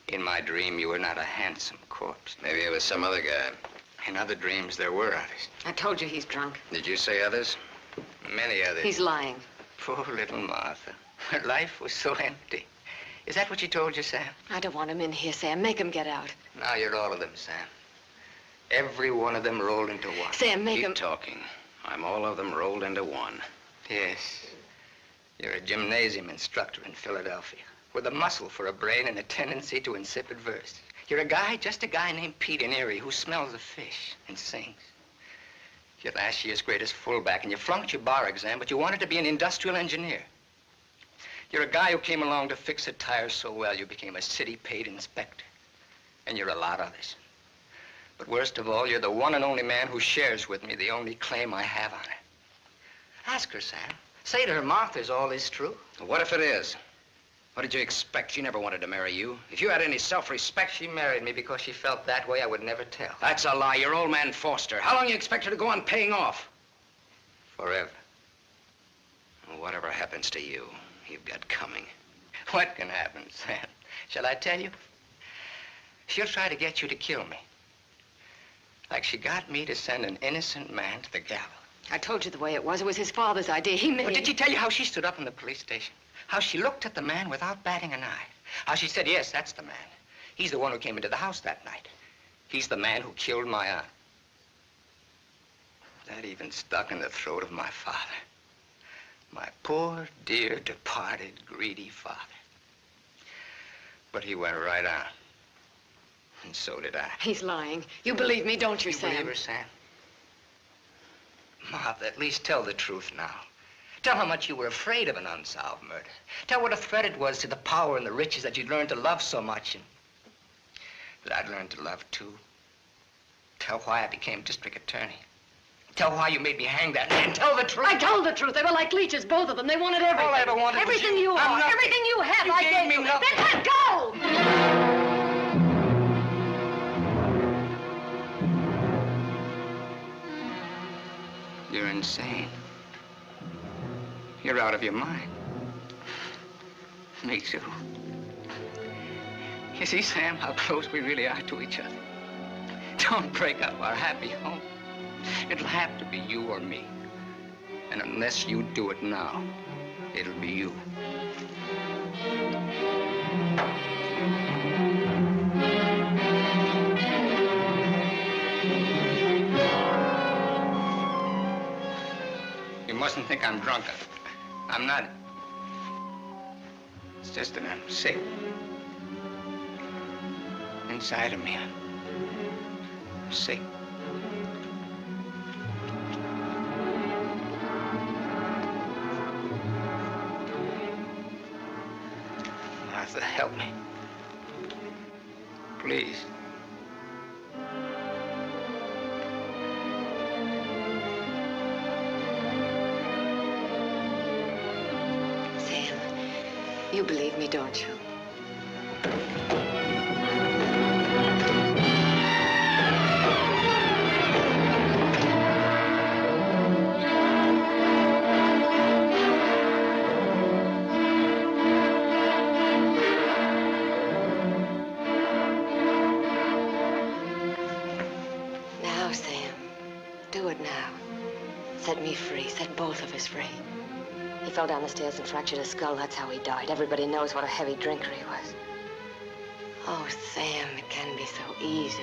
In my dream, you were not a handsome corpse. Maybe it was some other guy. In other dreams, there were others. I told you he's drunk. Did you say others? Many others. He's lying. Poor little Martha. Her life was so empty. Is that what she told you, Sam? I don't want him in here, Sam. Make him get out. Now you're all of them, Sam. Every one of them rolled into one. Sam, make him... Keep talking. I'm all of them rolled into one. Yes. You're a gymnasium instructor in Philadelphia with a muscle for a brain and a tendency to insipid verse. You're a guy, just a guy named Pete in Erie who smells of fish and sings. You're last year's greatest fullback, and you flunked your bar exam, but you wanted to be an industrial engineer. You're a guy who came along to fix a tire so well you became a city-paid inspector. And you're a lot of others. But worst of all, you're the one and only man who shares with me the only claim I have on her. Ask her, Sam. Say to her, Martha's all is true. What if it is? What did you expect? She never wanted to marry you. If you had any self-respect... She married me because she felt that way. I would never tell. That's a lie. Your old man forced her. How long you expect her to go on paying off? Forever. Well, whatever happens to you, you've got coming. What can happen, Sam? Shall I tell you? She'll try to get you to kill me. Like she got me to send an innocent man to the gallows. I told you the way it was. It was his father's idea. He made... But did she tell you how she stood up in the police station? How she looked at the man without batting an eye? How she said, yes, that's the man. He's the one who came into the house that night. He's the man who killed my aunt. That even stuck in the throat of my father. My poor, dear, departed, greedy father. But he went right on. And so did I. He's lying. You believe me, don't you, You Sam? believe her, Sam? Martha, at least tell the truth now. Tell how much you were afraid of an unsolved murder. Tell what a threat it was to the power and the riches that you'd learned to love so much and that I'd learned to love too. Tell why I became district attorney. Tell why you made me hang that man. Tell the truth. I told the truth. They were like leeches, both of them. They wanted everything. All I ever wanted was everything you. you I'm are. nothing. Everything you have, You I gave gave me you. nothing. Then let go! You're insane. You're out of your mind. Me too. You see, Sam, how close we really are to each other. Don't break up our happy home. It'll have to be you or me. And unless you do it now, it'll be you. You mustn't think I'm drunk. I'm not. It's just that I'm sick. Inside of me, I'm sick. Martha, help me. Please. Sam, you believe me, don't you? Now, Sam, do it now. Set me free. Set both of us free. He fell down the stairs and fractured his skull. That's how he died. Everybody knows what a heavy drinker he was. Oh, Sam, it can be so easy.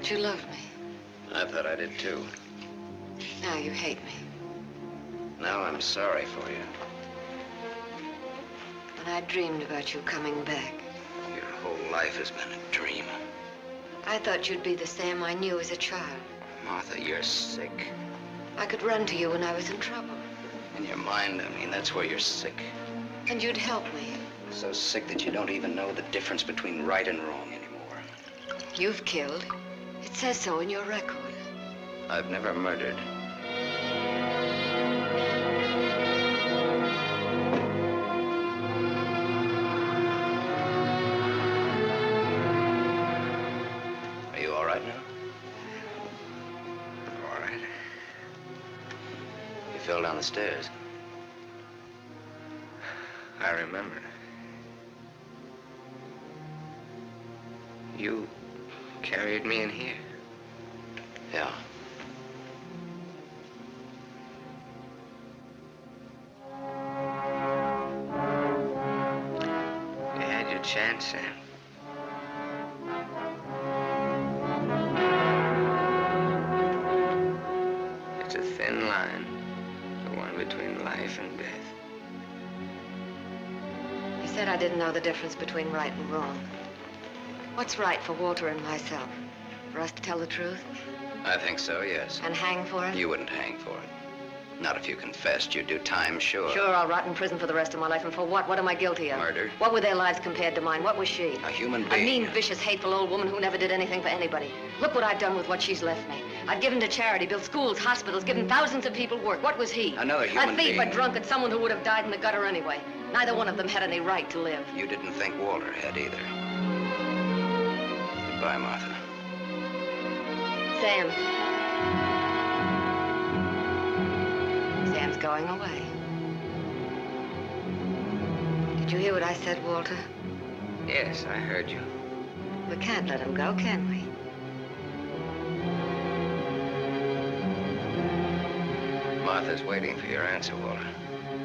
thought you loved me. I thought I did too. Now you hate me. Now I'm sorry for you. When I dreamed about you coming back. Your whole life has been a dream. I thought you'd be the Sam I knew as a child. Martha, you're sick. I could run to you when I was in trouble. In your mind, I mean, that's where you're sick. And you'd help me. So sick that you don't even know the difference between right and wrong anymore. You've killed. It says so in your record. I've never murdered. Are you all right now? All right. You fell down the stairs. I remember. You carried me in here. Yeah. You had your chance, Sam. It's a thin line, the one between life and death. You said I didn't know the difference between right and wrong. What's right for Walter and myself? For us to tell the truth? I think so, yes. And hang for it? You wouldn't hang for it. Not if you confessed. You'd do time, sure. Sure, I'll rot in prison for the rest of my life. And for what? What am I guilty of? Murder. What were their lives compared to mine? What was she? A human A being. mean, vicious, hateful old woman who never did anything for anybody. Look what I've done with what she's left me. I've given to charity, built schools, hospitals, given thousands of people work. What was he? Another human A thief, being. a drunkard, someone who would have died in the gutter anyway. Neither one of them had any right to live. You didn't think Walter had either. Goodbye, Martha. Sam. Sam's going away. Did you hear what I said, Walter? Yes, I heard you. We can't let him go, can we? Martha's waiting for your answer, Walter.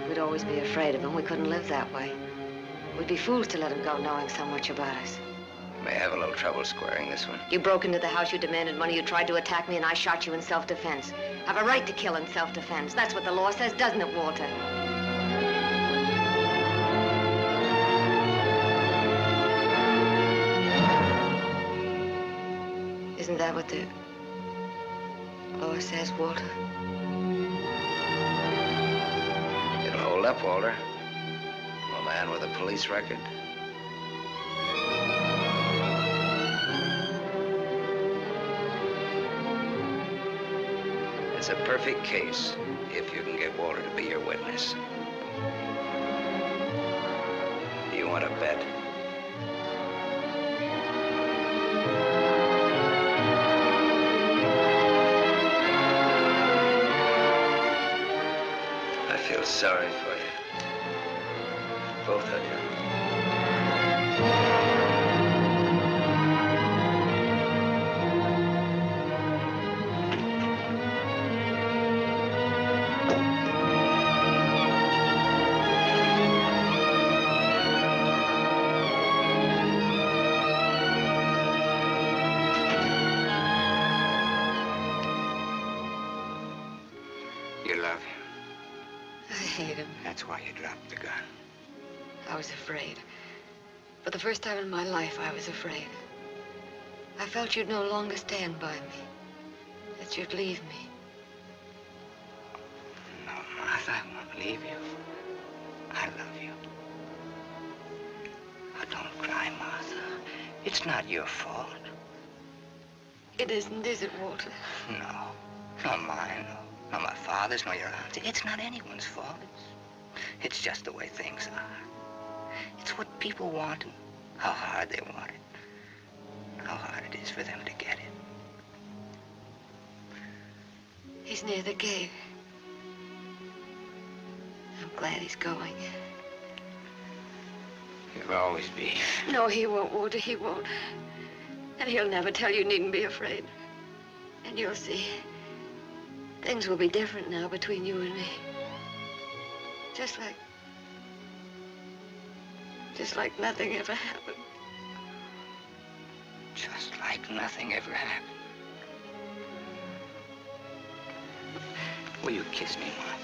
We'd always be afraid of him. We couldn't live that way. We'd be fools to let him go knowing so much about us. May have a little trouble squaring this one. You broke into the house, you demanded money, you tried to attack me, and I shot you in self-defense. Have a right to kill in self-defense. That's what the law says, doesn't it, Walter? Isn't that what the law says, Walter? It'll hold up, Walter. A man with a police record. It's a perfect case if you can get Walter to be your witness. Do you want to bet? I feel sorry for you. Both of you. You love him. I hate him. That's why you dropped the gun. I was afraid. For the first time in my life, I was afraid. I felt you'd no longer stand by me. That you'd leave me. No, Martha, I won't leave you. I love you. Oh, don't cry, Martha. It's not your fault. It isn't, is it, Walter? No. Not mine, nor my father's, nor your aunt's. It's not anyone's fault. It's just the way things are. It's what people want and how hard they want it. How hard it is for them to get it. He's near the gate. I'm glad he's going. He'll always be. No, he won't, Walter, he won't. And he'll never tell you needn't be afraid. And you'll see. Things will be different now between you and me. Just like nothing ever happened. Just like nothing ever happened. Will you kiss me, Martha?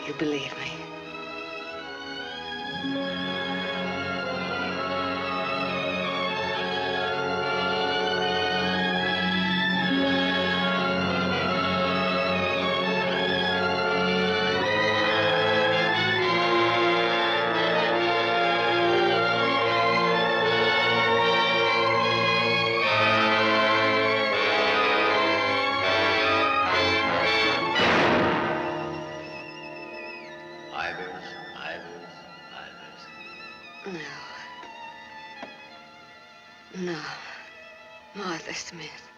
You believe me. No. Martha Smith.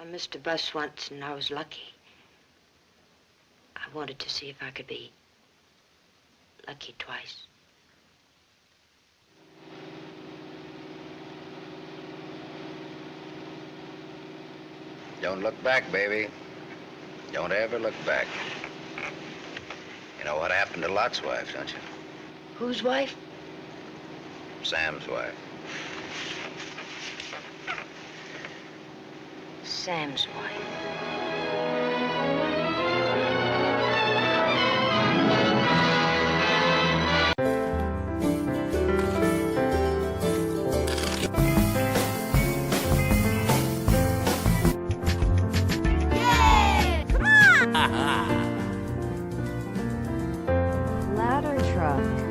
I missed a bus once and I was lucky. I wanted to see if I could be lucky twice. Don't look back, baby. Don't ever look back. You know what happened to Lot's wife, don't you? Whose wife? Sam's wife. Sam's wife. Ladder truck.